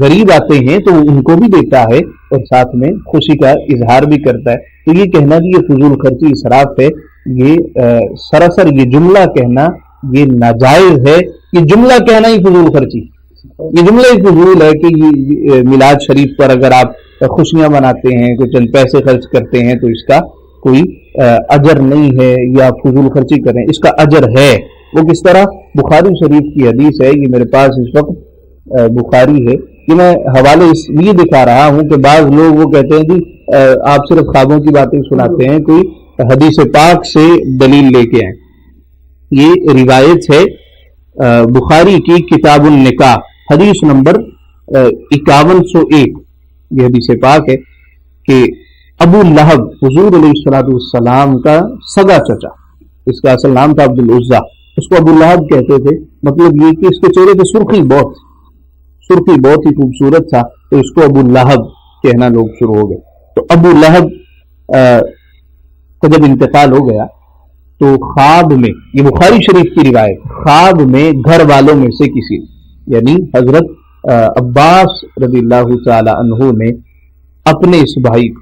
غریب آتے ہیں تو وہ ان کو بھی دیتا ہے اور ساتھ میں خوشی کا اظہار بھی کرتا ہے۔ تو یہ کہنا کہ یہ فضول خرچی اسراف ہے، یہ سراسر یہ جملہ کہنا یہ ناجائز ہے۔ یہ جملہ کہنا ہی فضول خرچی، یہ جملہ ہی فضول ہے کہ یہ میلاد شریف پر اگر آپ خوشیاں مناتے ہیں، کوئی چند پیسے خرچ کرتے ہیں تو اس کا کوئی اجر نہیں ہے یا فضول خرچی کریں، اس کا اجر ہے۔ وہ کس طرح؟ بخاری شریف کی حدیث ہے، یہ میرے پاس اس وقت بخاری ہے، کہ میں حوالے اس لیے دکھا رہا ہوں کہ بعض لوگ وہ کہتے ہیں کہ آپ صرف خوابوں کی باتیں سناتے ہیں، کوئی حدیث پاک سے دلیل لے کے آئیں۔ یہ روایت ہے بخاری کی کتاب النکاح، حدیث نمبر 5101، یہ حدیث پاک ہے کہ ابو لہب حضور علیہ السلام کا سگا چچا، اس کا اصل نام تھا عبد العزا، اس کو ابو لہب کہتے تھے۔ مطلب یہ کہ اس کے چہرے پہ سرخی بہت ہی خوبصورت تھا، تو اس کو ابو لہب کہنا لوگ شروع ہو گئے۔ تو ابو لہب کا جب انتقال ہو گیا تو خواب میں، یہ بخاری شریف کی روایت، خواب میں گھر والوں میں سے کسی یعنی حضرت عباس رضی اللہ تعالی عنہ نے اپنے اس بھائی کو،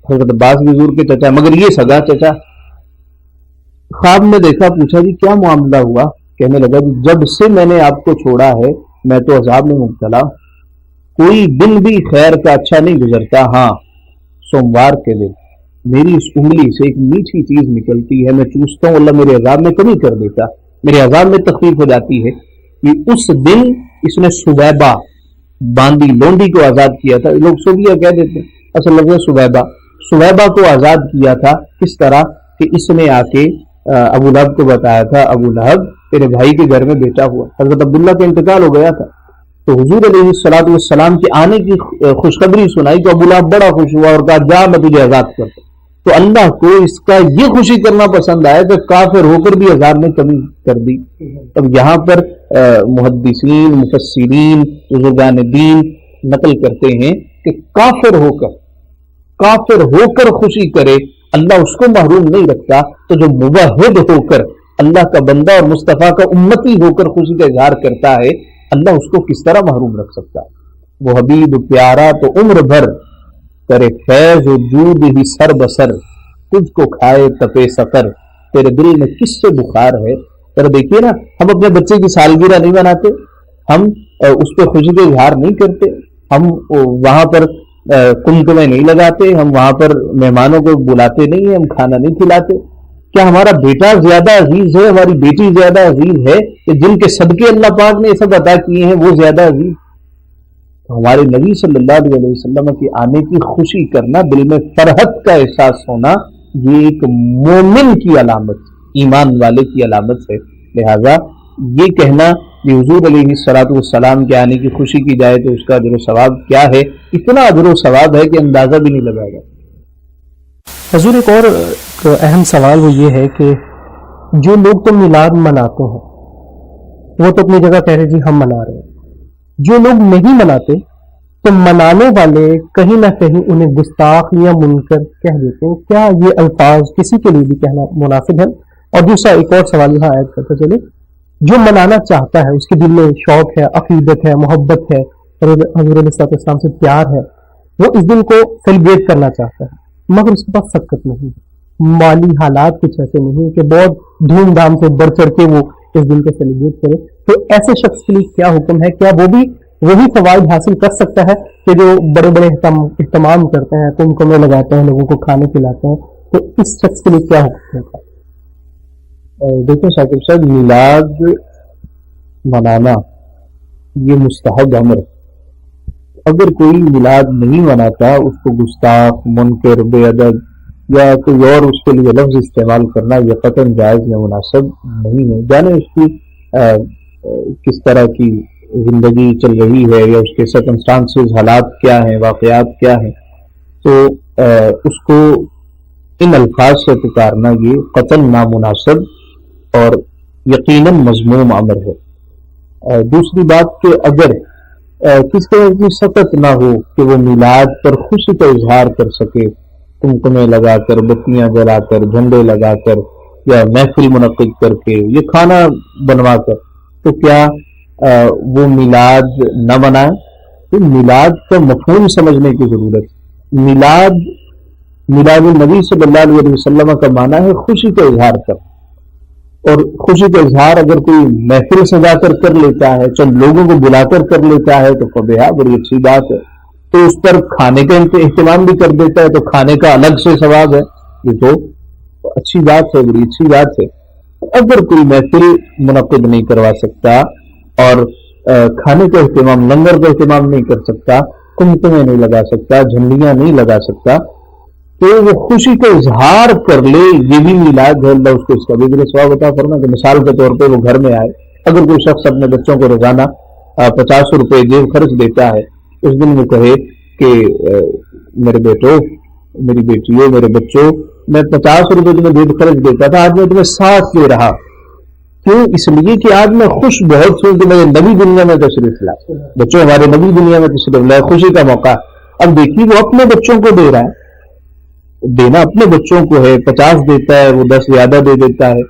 حضرت عباس بھی حضور کے چچا مگر یہ سگا چچا، خواب میں دیکھا، پوچھا جی کیا معاملہ ہوا؟ کہنے لگا جی جب سے میں نے آپ کو چھوڑا ہے میں تو عذاب میں مبتلا، کوئی دن بھی خیر کا اچھا نہیں گزرتا۔ ہاں سوموار کے دن میری اس انگلی سے ایک میٹھی چیز نکلتی ہے، میں چوستا ہوں، اللہ میرے عذاب میں کمی کر دیتا، میرے عذاب میں تخفیف ہو جاتی ہے۔ کہ اس دن اس نے سبیبہ باندی لونڈی کو آزاد کیا تھا، لوگ سوبیا کہہ دیتے ہیں، اصل لفظ سبیبہ کو آزاد کیا تھا۔ کس طرح کہ اس نے آ کے ابو لہب کو بتایا تھا، ابو لہب تیرے بھائی کے گھر میں بیٹا ہوا، حضرت عبداللہ کا انتقال ہو گیا تھا، تو حضور علیہ السلام کے آنے کی خوشخبری سنائی تو ابو لہب بڑا خوش ہوا اور کہا جا میں تجھے آزاد کرتا ہوں۔ تو اللہ کو اس کا یہ خوشی کرنا پسند آیا کہ کافر ہو کر بھی عذاب میں کمی کر دی۔ اب یہاں پر محدثین مفسرین بزرگان دین نقل کرتے ہیں کہ کافر ہو کر خوشی کرے اللہ اس کو محروم نہیں رکھتا، تو جو موحد ہو کر اللہ کا بندہ اور مصطفیٰ کا امتی ہو کر خوشی کا اظہار کرتا ہے اللہ اس کو کس طرح محروم رکھ سکتا ہے؟ وہ حبیب پیارا تو عمر بھر کرے فیض و جود ہی سر بسر، تجھ کو کھائے تپے سفر، تیرے دل میں کس سے بخار ہے؟ ذرا دیکھیے نا، ہم اپنے بچے کی سالگرہ نہیں مناتے، ہم اس پہ خوشی کا اظہار نہیں کرتے، ہم وہاں پر قمقمے نہیں لگاتے، ہم وہاں پر مہمانوں کو بلاتے نہیں ہیں، ہم کھانا نہیں کھلاتے۔ کیا ہمارا بیٹا زیادہ عزیز ہے، ہماری بیٹی زیادہ عزیز ہے کہ جن کے صدقے اللہ پاک نے یہ سب عطا کیے ہیں وہ زیادہ عزیز؟ ہمارے نبی صلی اللہ علیہ وسلم کے آنے کی خوشی کرنا، دل میں فرحت کا احساس ہونا، یہ ایک مومن کی علامت، ایمان والے کی علامت ہے۔ لہذا یہ کہنا کہ حضور علیہ السلام کے آنے کی خوشی کی جائے تو اس کا اجر و ثواب کیا ہے، اتنا اجر و ثواب ہے کہ اندازہ بھی نہیں لگایا جاتا۔ حضور ایک اور اہم سوال وہ یہ ہے کہ جو لوگ تو میلاد مناتے ہیں وہ تو اپنی جگہ کہہ رہے جی ہم منا رہے ہیں، جو لوگ نہیں مناتے تو منانے والے کہیں نہ کہیں انہیں گستاخ یا منکر کہہ دیتے ہیں، کیا یہ الفاظ کسی کے لیے بھی کہنا مناسب ہے؟ اور دوسرا ایک اور سوال یہاں ایڈ کرتے چلے، جو منانا چاہتا ہے اس کے دل میں شوق ہے، عقیدت ہے، محبت ہے، حضور علیہ السلام سے پیار ہے، وہ اس دن کو سیلیبریٹ کرنا چاہتا ہے مگر اس کے پاس سکت نہیں ہے، مالی حالات کچھ ایسے نہیں کہ بہت دھوم دھام سے بڑھ چڑھ کے وہ اس دن کو سیلیبریٹ کرے، تو ایسے شخص کے لیے کیا حکم ہے؟ کیا وہ بھی وہی فوائد حاصل کر سکتا ہے کہ جو بڑے بڑے اہتمام کرتے ہیں، قمقمے لگاتے ہیں، لوگوں کو کھانے کھلاتے ہیں؟ تو اس شخص کے لیے کیا حکم ہے؟ دیکھیں ثاقب صاحب، میلاد منانا یہ مستحب امر ہے۔ اگر کوئی میلاد نہیں مناتا اس کو گستاخ، منکر، بے ادب یا کوئی اور اس کے لیے لفظ استعمال کرنا یہ قطعاً جائز یا مناسب نہیں ہے۔ جانے اس کی کس طرح کی زندگی چل رہی ہے یا اس کے سرکمسٹانسز، حالات کیا ہیں، واقعات کیا ہیں، تو اس کو ان الفاظ سے پکارنا یہ قطعاً نامناسب اور یقیناً مذموم امر ہے۔ دوسری بات کہ اگر کس طرح کی سخت نہ ہو کہ وہ میلاد پر خوشی کا اظہار کر سکے، کمکمے لگا کر، بتیاں جلا کر، جھنڈے لگا کر، یا محفل منعقد کر کے، یہ کھانا بنوا کر، تو کیا وہ میلاد نہ منائے؟ تو میلاد کا مفہوم سمجھنے کی ضرورت ہے۔ میلاد النبی صلی اللہ علیہ وسلم کا معنی ہے خوشی کا اظہار کر، اور خوشی کا اظہار اگر کوئی محفل سجا کر لیتا ہے، چند لوگوں کو بلا کر لیتا ہے، تو فبہا، بڑی اچھی بات ہے۔ تو اس پر کھانے کا اہتمام بھی کر دیتا ہے تو کھانے کا الگ سے ثواب ہے، یہ تو اچھی بات ہے، بڑی اچھی بات ہے۔ اگر کوئی محفل منعقد نہیں کروا سکتا اور کھانے کا اہتمام، لنگر کا اہتمام نہیں کر سکتا، کمکمے نہیں لگا سکتا، جھنڈیاں نہیں لگا سکتا، تو وہ خوشی کا اظہار کر لے، یہ بھی میلاد ہے، اللہ اس کو اس کا بھی ثواب عطا فرمائے۔ کہ مثال کے طور پہ وہ گھر میں آئے، اگر کوئی شخص اپنے بچوں کو روزانہ 50 روپے جیب خرچ دیتا ہے، اس دن وہ کہے کہ میرے بیٹو، میری بیٹیوں، میرے بچوں، میں 50 روپے تمہیں جیب خرچ دیتا تھا، آج میں تمہیں 60 دے رہا۔ کیوں؟ اس لیے کہ آج میں خوش بہت ہوں کہ میرے نبی دنیا میں تشریف لائے، بچوں ہمارے نبی دنیا میں تشریف لائے، خوشی کا موقع۔ اب دیکھیے وہ اپنے بچوں کو دے رہا ہے، دینا اپنے بچوں کو ہے، 50 دیتا ہے، وہ 10 زیادہ دے دیتا ہے،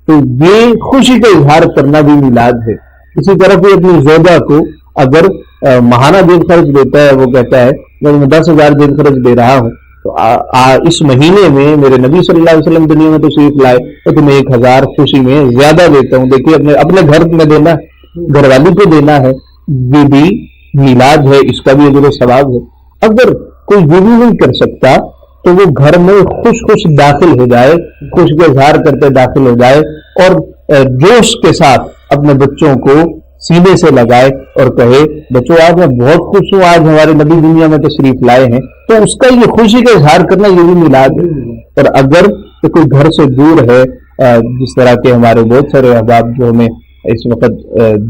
تو یہ خوشی کا اظہار کرنا بھی میلاد ہے۔ اسی طرح کوئی اپنی زوجہ کو اگر ماہانہ جیب خرچ دیتا ہے، وہ کہتا ہے میں 10,000 جیب خرچ دے رہا ہوں، تو اس مہینے میں میرے نبی صلی اللہ علیہ وسلم دنیا میں تشریف لائے تو تمہیں 1,000 خوشی میں زیادہ دیتا ہوں۔ دیکھیے اپنے گھر میں دینا، گھر والی کو دینا ہے، یہ بھی میلاد ہے، اس کا بھی اجر و ثواب ہے۔ اگر کوئی یہ بھی نہیں کر سکتا تو وہ گھر میں خوش داخل ہو جائے، خوش کا اظہار کرتے داخل ہو جائے، اور جوش کے ساتھ اپنے بچوں کو سینے سے لگائے اور کہے بچوں آج میں بہت خوش ہوں، آج ہمارے نبی دنیا میں تشریف لائے ہیں، تو اس کا یہ خوشی کا اظہار کرنا یہ بھی میلاد ہے۔ اور اگر کوئی گھر سے دور ہے، جس طرح کے ہمارے بہت سارے احباب جو ہمیں اس وقت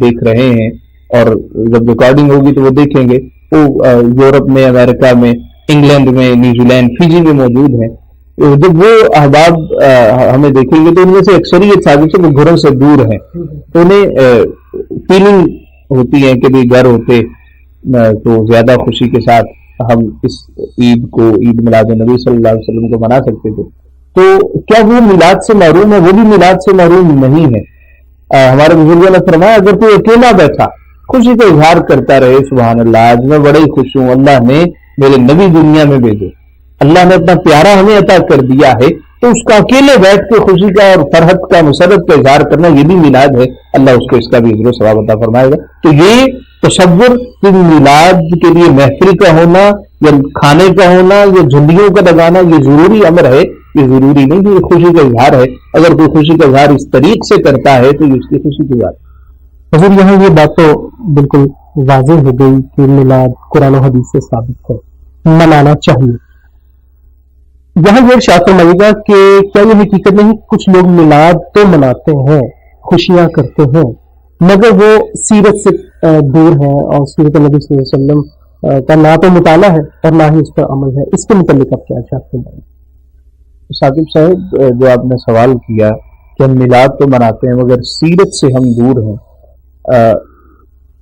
دیکھ رہے ہیں، اور جب ریکارڈنگ ہوگی تو وہ دیکھیں گے، وہ یورپ میں، امریکہ میں، انگلینڈ میں، نیوزی لینڈ، فیجی میں موجود ہیں، جب وہ احباب ہمیں دیکھیں گے تو ان میں سے اکثریت صاحب سے وہ گھروں سے دور ہیں، تو انہیں فیلنگ ہوتی ہے کہ بھی گھر ہوتے تو زیادہ خوشی کے ساتھ ہم اس عید کو، عید میلاد نبی صلی اللہ علیہ وسلم کو منا سکتے تھے۔ تو کیا وہ میلاد سے محروم ہے؟ وہ بھی میلاد سے محروم نہیں ہے۔ ہمارے بزرگوں نے فرمایا اگر کوئی اکیلا بیٹھا خوشی کا اظہار کرتا رہے، سبحان اللہ آج میں بڑے ہی خوش ہوں، اللہ نے میرے نبی دنیا میں بھیجے، اللہ نے اپنا پیارا ہمیں عطا کر دیا ہے، تو اس کا اکیلے بیٹھ کے خوشی کا اور فرحت کا، مسرت کا اظہار کرنا یہ بھی میلاد ہے، اللہ اس کو اس کا بھی اجر و ثواب عطا فرمائے گا۔ تو یہ تصور کہ میلاد کے لیے محفل کا ہونا یا کھانے کا ہونا یا جھنڈیوں کا لگانا یہ ضروری امر ہے، یہ ضروری نہیں کہ یہ خوشی کا اظہار ہے۔ اگر کوئی خوشی کا اظہار اس طریق سے کرتا ہے تو یہ اس کی خوشی کی بات ہے۔ حضور یہاں یہ بات تو بالکل واضح ہو گئی کہ میلاد قرآن و حدیث سے ثابت ہے، منانا چاہیے۔ یہاں یہ ارشاد فرمائے گا کہ کیا یہ حقیقت نہیں کچھ لوگ میلاد تو مناتے ہیں، خوشیاں کرتے ہیں، مگر وہ سیرت سے دور ہیں اور سیرت نبی صلی اللہ علیہ وسلم کا نہ تو مطالعہ ہے اور نہ ہی اس پر عمل ہے۔ اس کے متعلق آپ کیا ارشاد فرمائیں؟ ثاقب صاحب جو آپ نے سوال کیا کہ ہم میلاد تو مناتے ہیں مگر سیرت سے ہم دور ہیں،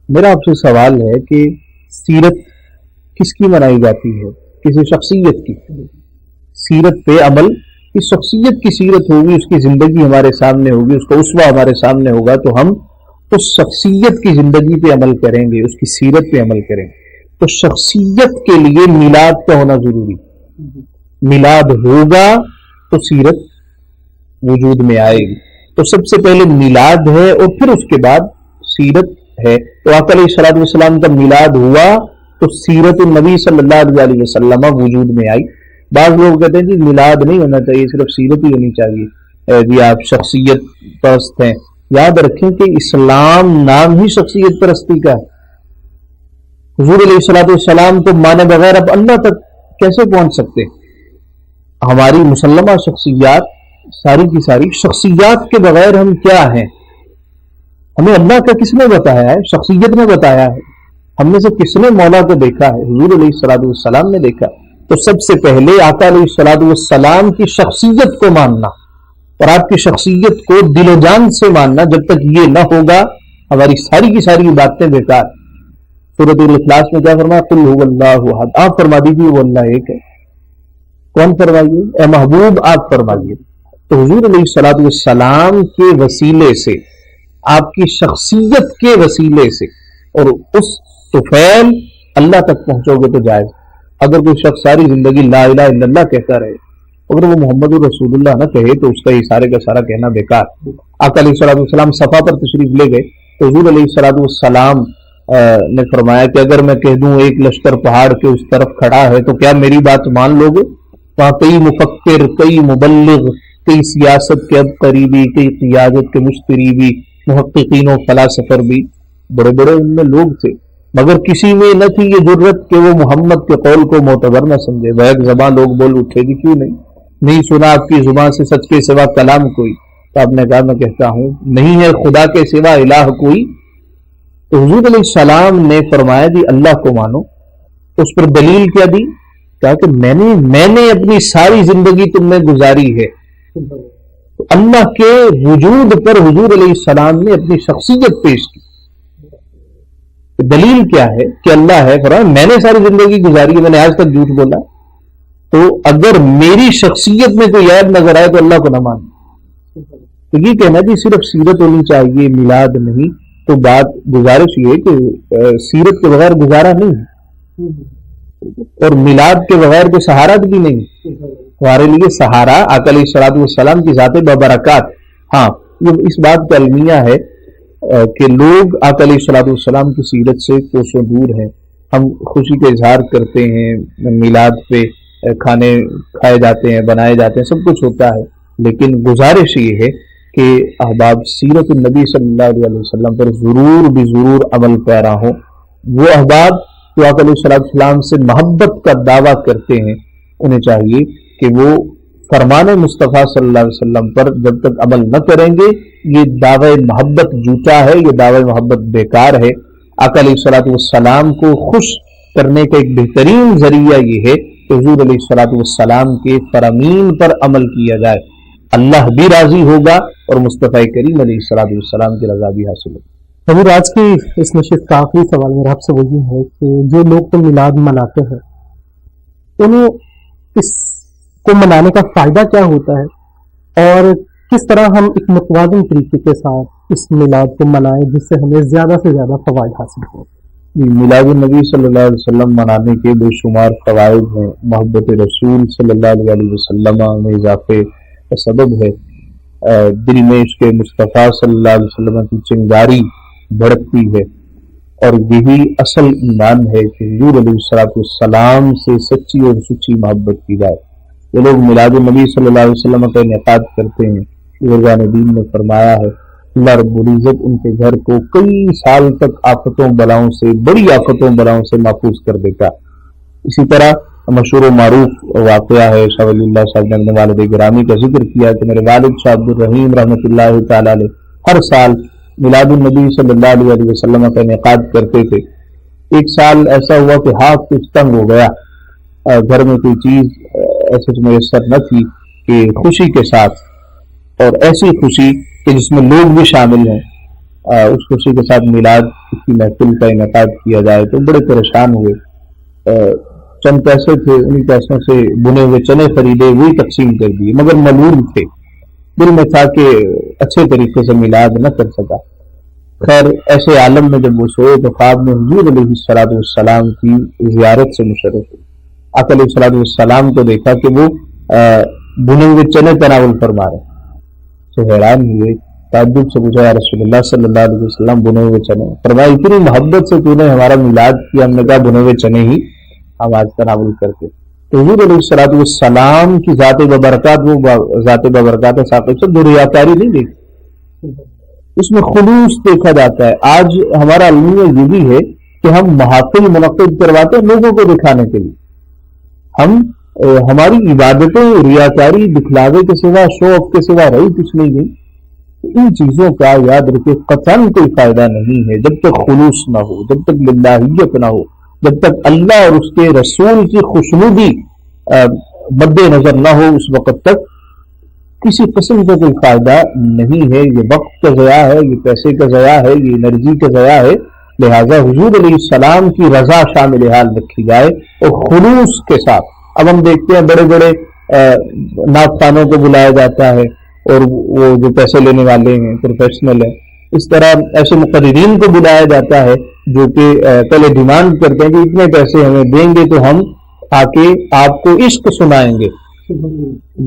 میرا آپ سے سوال ہے کہ سیرت کس کی منائی جاتی ہے؟ کسی شخصیت کی۔ سیرت پہ عمل، اس شخصیت کی سیرت ہوگی، اس کی زندگی ہمارے سامنے ہوگی، اس کا اسوہ ہمارے سامنے ہوگا تو ہم اس شخصیت کی زندگی پہ عمل کریں گے، اس کی سیرت پہ عمل کریں گے۔ تو شخصیت کے لیے میلاد کا ہونا ضروری، میلاد ہوگا تو سیرت وجود میں آئے گی۔ تو سب سے پہلے میلاد ہے اور پھر اس کے بعد سیرت ہے۔ تو آقا علیہ الصلوۃ والسلام کا میلاد ہوا تو سیرت النبی صلی اللہ علیہ وسلم وجود میں آئی۔ بعض لوگ کہتے ہیں جی میلاد نہیں ہونا چاہیے، صرف سیرت ہی ہونی چاہیے، جی آپ شخصیت پرست ہیں۔ یاد رکھیں کہ اسلام نام ہی شخصیت پرستی کا ہے۔ حضور علیہ الصلوۃ والسلام کو مانے بغیر اب اللہ تک کیسے پہنچ سکتے؟ ہماری مسلمہ شخصیات ساری کی ساری شخصیات کے بغیر ہم کیا ہیں؟ ہمیں اللہ کا کس نے بتایا ہے؟ شخصیت نے بتایا ہے۔ ہم میں سے کس نے مولا کو دیکھا ہے؟ حضور علیہ الصلوۃ والسلام نے دیکھا۔ تو سب سے پہلے آقا علیہ الصلوۃ والسلام کی شخصیت کو ماننا اور آپ کی شخصیت کو دل و جان سے ماننا، جب تک یہ نہ ہوگا ہماری ساری کی ساری باتیں بیکار. سورۃ الاخلاص میں کیا فرمایا؟ قل هو اللہ احد. آپ فرما دیجیے وہ اللہ ایک ہے. کون فرمائیے؟ اے محبوب آپ فرمائیے. تو حضور علیہ الصلوۃ والسلام کے وسیلے سے، آپ کی شخصیت کے وسیلے سے، اور اس طفیل اللہ تک پہنچو گے تو جائز. اگر کوئی شخص ساری زندگی لا الہ الا اللہ کہتا رہے، اگر وہ محمد رسول اللہ نہ کہے تو اس کا یہ سارے کا سارا کہنا بیکار. آقا علیہ الصلوۃ والسلام صفا پر تشریف لے گئے تو حضور علیہ الصلوۃ والسلام نے فرمایا کہ اگر میں کہہ دوں ایک لشکر پہاڑ کے اس طرف کھڑا ہے تو کیا میری بات مان لو گے؟ وہاں کئی مفکر، کئی مبلغ، کئی سیاست کے اب قریبی، کئی قیادت کے مشتریبی، محققین و فلاسفر بھی بڑے بڑے ان میں لوگ تھے، مگر کسی میں نہ تھی یہ جرت کہ وہ محمد کے قول کو معتبر نہ سمجھے. بیک زبان لوگ بول اٹھے گی کیوں نہیں سنا آپ کی زبان سے سچ کے سوا کلام کوئی. تو آپ نے کہا میں کہتا ہوں نہیں ہے خدا کے سوا الہ کوئی. تو حضور علیہ السلام نے فرمایا جی اللہ کو مانو. اس پر دلیل کیا دی؟ کہا کہ میں نے اپنی ساری زندگی تم میں گزاری ہے. تو اللہ کے وجود پر حضور علیہ السلام نے اپنی شخصیت پیش کی. دلیل کیا ہے کہ اللہ ہے؟ فرمایا میں نے ساری زندگی گزاری ہے، میں نے آج تک جھوٹ بولا. تو اگر میری شخصیت میں کوئی عیب نظر آئے تو اللہ کو نہ مانو. تو یہ کہنا جی صرف سیرت ہونی چاہیے، میلاد نہیں. تو بات گزارش یہ کہ سیرت کے بغیر گزارا نہیں ہے، اور میلاد کے بغیر کوئی سہارا بھی نہیں. ہمارے لیے سہارا آقا علیہ الصلوۃ والسلام کی ذات ببرکات. ہاں یہ اس بات کا المیہ ہے کہ لوگ آقا علیہ الصلوۃ والسلام کی سیرت سے کوسوں دور ہیں. ہم خوشی کا اظہار کرتے ہیں، میلاد پہ کھانے کھائے جاتے ہیں، بنائے جاتے ہیں، سب کچھ ہوتا ہے، لیکن گزارش یہ ہے کہ احباب سیرت النبی صلی اللہ علیہ وسلم پر ضرور بھی ضرور عمل پیرا ہوں. وہ احباب جو آقا علیہ الصلوۃ والسلام سے محبت کا دعویٰ کرتے ہیں انہیں چاہیے کہ وہ فرمان مصطفیٰ صلی اللہ علیہ وسلم پر جب تک عمل نہ کریں گے یہ دعوی محبت جھوٹا ہے، یہ دعوی محبت بیکار ہے. آقا علیہ الصلوۃ والسلام کو خوش کرنے کا ایک بہترین ذریعہ یہ ہے کہ حضور علیہ الصلوۃ والسلام کے فرامین پر عمل کیا جائے. اللہ بھی راضی ہوگا اور مصطفیٰ کریم علیہ الصلوۃ والسلام کی رضا بھی حاصل ہوگی. حضور آج کی اس نشست کا آخری سوال میرا آپ سے وہ یہ ہے کہ جو لوگ تو میلاد مناتے ہیں انہیں اس کو منانے کا فائدہ کیا ہوتا ہے، اور کس طرح ہم ایک متوازن طریقے کے ساتھ اس میلاد کو منائیں جس سے ہمیں زیادہ سے زیادہ فوائد حاصل ہوں؟ میلاد النبی صلی اللہ علیہ وسلم منانے کے بے شمار فوائد ہیں. محبت رسول صلی اللہ علیہ وسلم میں اضافے کا سبب ہے. دل میں عشق مصطفیٰ صلی اللہ علیہ وسلم کی چنگاری بھڑکتی ہے، اور یہی اصل ایمان ہے کہ حضور علیہ الصلوۃ والسلام سے سچی اور سچی محبت کی جائے. یہ لوگ میلاد النبی صلی اللہ علیہ وسلم کا انعقاد کرتے ہیں. بزرگان دین نے فرمایا ہے اللہ رب العزت ان کے گھر کو کئی سال تک آفتوں بلاؤں سے، بڑی آفتوں بلاؤں سے محفوظ کر دیتا. اسی طرح مشہور و معروف واقعہ ہے، شاہ ولی اللہ صاحب نے اپنے والد گرامی کا ذکر کیا کہ میرے والد شاہ عبد الرحیم رحمۃ اللہ تعالی علیہ ہر سال میلاد النبی صلی اللہ علیہ وسلم کا انعقاد کرتے تھے. ایک سال ایسا ہوا کہ ہاتھ کچھ تنگ ہو گیا، گھر میں کوئی چیز ایسے میسر نہ تھی کہ خوشی کے ساتھ، اور ایسی خوشی کہ جس میں لوگ بھی شامل ہیں، اس خوشی کے ساتھ میلاد کی محفل کا انعقاد کیا جائے. تو بڑے پریشان ہوئے. چند پیسے تھے، انہیں پیسوں سے بنے ہوئے چنے خریدے، وہی تقسیم کر دیے، مگر ملول تھے، دل میں تھا کہ اچھے طریقے سے میلاد نہ کر سکا. خیر ایسے عالم میں جب وہ سوئے تو خواب میں حضور علیہ الصلوۃ والسلام کی زیارت سے مشرف ہوئے. آقا علیہ الصلوۃ والسلام کو دیکھا کہ وہ بنے ہوئے چنے تناول فرما رہے. تو حیران ہوئے، تعجب سے پوچھا یا رسول اللہ صلی اللہ علیہ وسلم بنے ہوئے چنے؟ فرمایا اتنی محبت سے تو نے ہمارا میلاد کیا. ہم نے کہا بنے ہوئے چنے ہی ہم آج تناول کرتے. تو حضور علیہ الصلوۃ والسلام کی ذات ببرکات، وہ ذات ببرکات ثاقب سے دو ریاکاری نہیں دیکھی، اس میں خلوص دیکھا جاتا ہے. آج ہمارا المیہ یہ بھی ہے کہ ہم محافل منعقد کرواتے ہیں لوگوں کو دکھانے کے لیے. ہماری عبادتیں ریاکاری دکھلاوے کے سوا، شو آف کے سوا رہی کچھ نہیں گئی. ان چیزوں کا یاد رکھے قطعاً کوئی فائدہ نہیں ہے جب تک خلوص نہ ہو، جب تک للہیت نہ ہو، جب تک اللہ اور اس کے رسول کی خوشنودی مد نظر نہ ہو. اس وقت تک کسی قسم کا کوئی فائدہ نہیں ہے، یہ وقت کا ضیاع ہے، یہ پیسے کا ضیاع ہے، یہ انرجی کا ضیاع ہے. لہٰذا حضور علیہ السلام کی رضا شامل حال رکھی جائے اور خلوص کے ساتھ. اب ہم دیکھتے ہیں بڑے بڑے نعت خوانوں کو بلایا جاتا ہے اور وہ جو پیسے لینے والے ہیں پروفیشنل ہیں، اس طرح ایسے مقررین کو بلایا جاتا ہے جو کہ پہلے ڈیمانڈ کرتے ہیں کہ اتنے پیسے ہمیں دیں گے تو ہم آ کے آپ کو عشق سنائیں گے.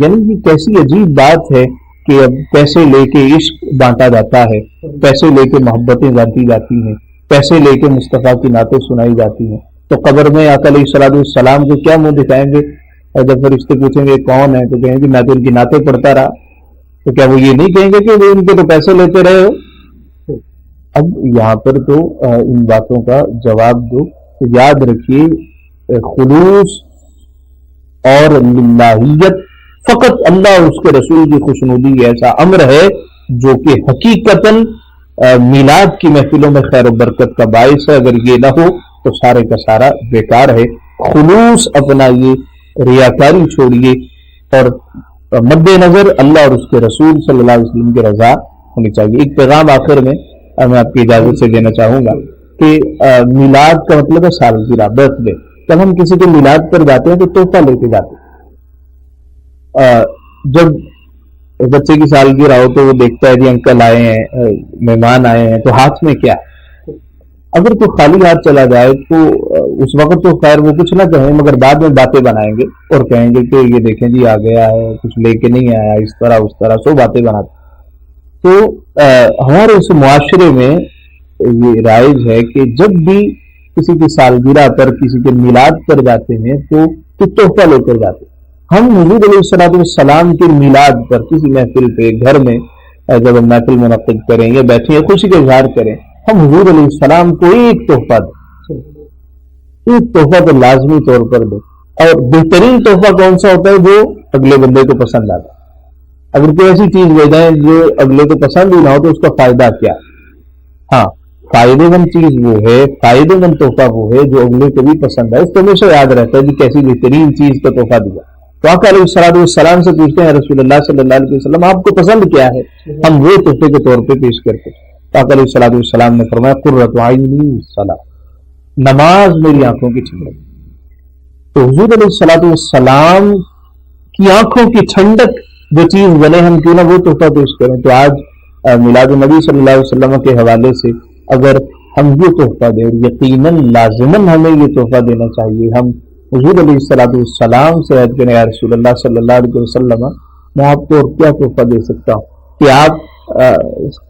یعنی یہ کیسی عجیب بات ہے کہ اب پیسے لے کے عشق بانٹا جاتا ہے، پیسے لے کے محبتیں بانٹی جاتی ہیں، پیسے لے کے مصطفیٰ کی نعتیں سنائی جاتی ہیں. تو قبر میں آقا علیہ الصلوۃ والسلام کو کیا منہ دکھائیں گے؟ اور جب فرشتے پوچھیں گے کون ہے تو کہیں گے میں تو ان کی نعتیں پڑھتا رہا. تو کیا وہ یہ نہیں کہیں گے کہ وہ ان کے تو پیسے لیتے رہے ہو؟ اب یہاں پر تو ان باتوں کا جواب دو. یاد رکھیے خلوص اور للہیت فقط اللہ اور اس کے رسول کی خوشنودی ایسا امر ہے جو کہ حقیقتاً میلاد کی محفلوں میں خیر و برکت کا باعث ہے. اگر یہ نہ ہو تو سارے کا سارا بیکار ہے. خلوص اپنائیے، ریاکاری چھوڑیے اور مد نظر اللہ اور اس کے رسول صلی اللہ علیہ وسلم کی رضا ہونی چاہیے. ایک پیغام آخر میں آپ کی اجازت سے دینا چاہوں گا کہ میلاد کا مطلب ہے سالگرہ، برتھ ڈے. جب ہم کسی کے میلاد پر جاتے ہیں تو تحفہ لے کے جاتے ہیں. جب بچے کی سالگرہ ہو تو وہ دیکھتا ہے جی انکل آئے ہیں، مہمان آئے ہیں، تو ہاتھ میں کیا؟ اگر تو خالی ہاتھ چلا جائے تو اس وقت تو خیر وہ کچھ نہ کہیں، مگر بعد میں باتیں بنائیں گے اور کہیں گے کہ یہ دیکھیں جی آ گیا ہے، کچھ لے کے نہیں آیا، اس طرح اس طرح سو باتیں بناتے. تو ہمارے اس معاشرے میں یہ رائج ہے کہ جب بھی کسی کی سالگرہ پر، کسی کے میلاد پر جاتے ہیں تو تحفہ لے کر جاتے ہیں. ہم حضور علیہ الصلوۃ والسلام کے میلاد پر کسی محفل پہ گھر میں جب ہم محفل منعقد کریں یا بیٹھیں یا خوشی کا اظہار کریں، ہم حضور علیہ السلام کو ایک تحفہ دیں. ایک تحفہ تو لازمی طور پر دیں. اور بہترین تحفہ کون سا ہوتا ہے؟ جو اگلے بندے کو پسند آتا ہے. اگر کوئی ایسی چیز لے جائیں جو اگلے کو پسند ہی نہ ہو تو اس کا فائدہ کیا؟ ہاں، فائدے مند چیز وہ ہے، فائدے مند تحفہ وہ ہے جو اگلے کو بھی پسند ہے. اس کو ہمیشہ یاد رہتا ہے کہ کیسی بہترین چیز کا تحفہ دیا. تو آقا علیہ الصلوۃ والسلام سے پوچھتے ہیں رسول اللہ صلی اللہ علیہ وسلم آپ کو پسند کیا ہے؟ ہم وہ تحفے کے طور پہ پیش کرتے ہیں. آقا علیہ الصلوۃ والسلام نے فرمایا قرۃ عینی الصلاۃ، نماز میری آنکھوں کی ٹھنڈک. تو حضور علیہ الصلوۃ والسلام کی آنکھوں کی ٹھنڈک جو چیز بنے ہم کیوں نہ وہ تحفہ پیش کریں. تو آج میلاد النبی صلی اللہ علیہ وسلم کے حوالے سے اگر ہم یہ تحفہ دیں، یقیناً لازماً ہمیں یہ تحفہ دینا چاہیے. ہم حضور علیہ الصلوۃ والسلام سے عہد کریں یا رسول اللہ صلی اللہ علیہ وسلم میں آپ کو اور کیا تحفہ دے سکتا ہوں کہ آپ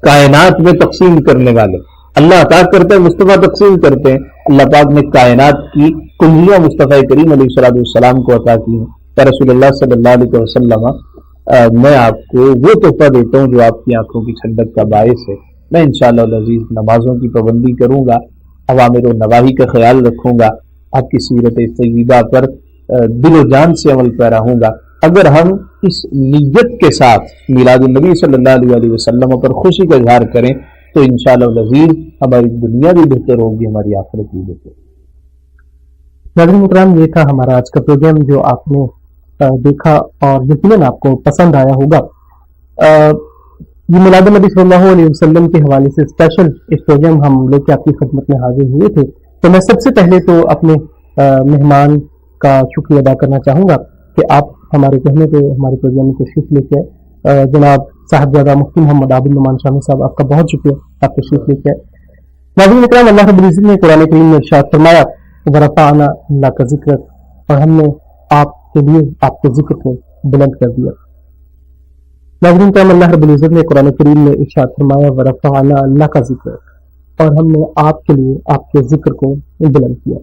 کائنات میں تقسیم کرنے والے. اللہ عطا کرتے ہیں، مصطفیٰ تقسیم کرتے ہیں. اللہ پاک نے کائنات کی کلیاں مصطفیٰ کریم علیہ الصلوۃ والسلام کو عطا کی ہیں. یا رسول اللہ صلی اللہ علیہ وسلم میں آپ کو وہ تحفہ دیتا ہوں جو آپ کی آنکھوں کی ٹھنڈک کا باعث ہے. میں انشاءاللہ العزیز نمازوں کی پابندی کروں گا، اوامر و نواہی کا خیال رکھوں گا، آپ کی سیرت طیبہ پر دل و جان سے عمل پیرا ہوں گا. اگر ہم اس نیت کے ساتھ میلاد النبی صلی اللہ علیہ وسلم پر خوشی کا اظہار کریں تو انشاءاللہ العزیز ہماری دنیا بھی بہتر ہوگی، ہماری آخرت بھی بہتر. ناظرین محترم، یہ تھا ہمارا آج کا پروگرام جو آپ نے دیکھا اور یقیناً آپ کو پسند آیا ہوگا. یہ میلاد النبی صلی اللہ علیہ وسلم کے حوالے سے اسپیشل ایک پروگرام ہم لے کے آپ کی خدمت میں حاضر ہوئے تھے. تو میں سب سے پہلے تو اپنے مہمان کا شکریہ ادا کرنا چاہوں گا کہ آپ ہمارے کہنے پہ ہمارے پروگرام میں تشریف لے کے آئے. جناب صاحبزادہ مفتی محمد عابد نعمان شامی صاحب، آپ کا بہت شکریہ، آپ تشریف لے کے آئے. ناظرین اکرام، اللہ رب العزت نے قرآن کریم میں ارشاد فرمایا ورفعنا لک ذکرک، اور ہم نے آپ کے لیے آپ کے ذکر کو بلند کر دیا. ناظرین کرام، اللہ رب العزت نے قرآن کریم میں ارشاد فرمایا ورفعنا لک ذکرک، اور ہم نے آپ کے لیے آپ کے ذکر کو بلند کیا.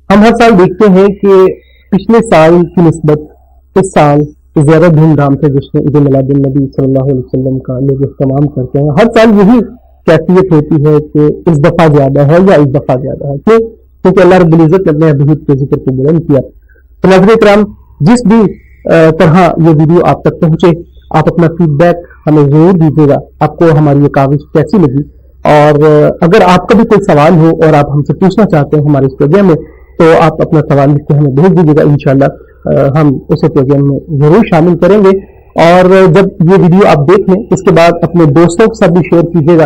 ہم ہر سال دیکھتے ہیں کہ پچھلے سال کی نسبت اس سال زیادہ دھوم دھام سے جشن عید میلاد النبی صلی اللہ علیہ وسلم کا لوگ اہتمام کرتے ہیں. ہر سال یہی کیفیت ہوتی ہے کہ اس دفعہ زیادہ ہے یا اس دفعہ زیادہ ہے. کیونکہ اللہ رب العزت نے اپنے حبیب کے ذکر کو بلند کیا. تو ناظرین کرام، جس بھی طرح یہ ویڈیو آپ تک پہنچے، آپ اپنا فیڈ بیک ہمیں ضرور دیجیے گا. آپ کو ہماری یہ کاوش کیسی لگی، اور اگر آپ کا بھی کوئی سوال ہو اور آپ ہم سے پوچھنا چاہتے ہیں ہمارے اس پروگرام میں، تو آپ اپنا سوال لکھ کے ہمیں بھیج دیجیے گا. انشاءاللہ ہم اسے پروگرام میں ضرور شامل کریں گے. اور جب یہ ویڈیو آپ دیکھ لیں اس کے بعد اپنے دوستوں کے ساتھ بھی شیئر کیجیے گا،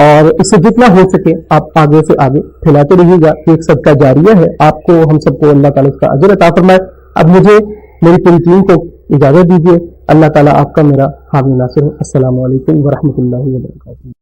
اور اس سے جتنا ہو سکے آپ آگے سے آگے پھیلاتے رہیے گا. ایک صدقہ جاریہ ہے، آپ کو ہم سب کو اللہ تعالیٰ اس کا اجر عطا فرمائے. اب مجھے میری پوری ٹیم کو اجازت دیجیے. اللہ تعالیٰ آپ کا میرا حامی ناصر ہے. السلام علیکم ورحمۃ اللہ وبرکاتہ.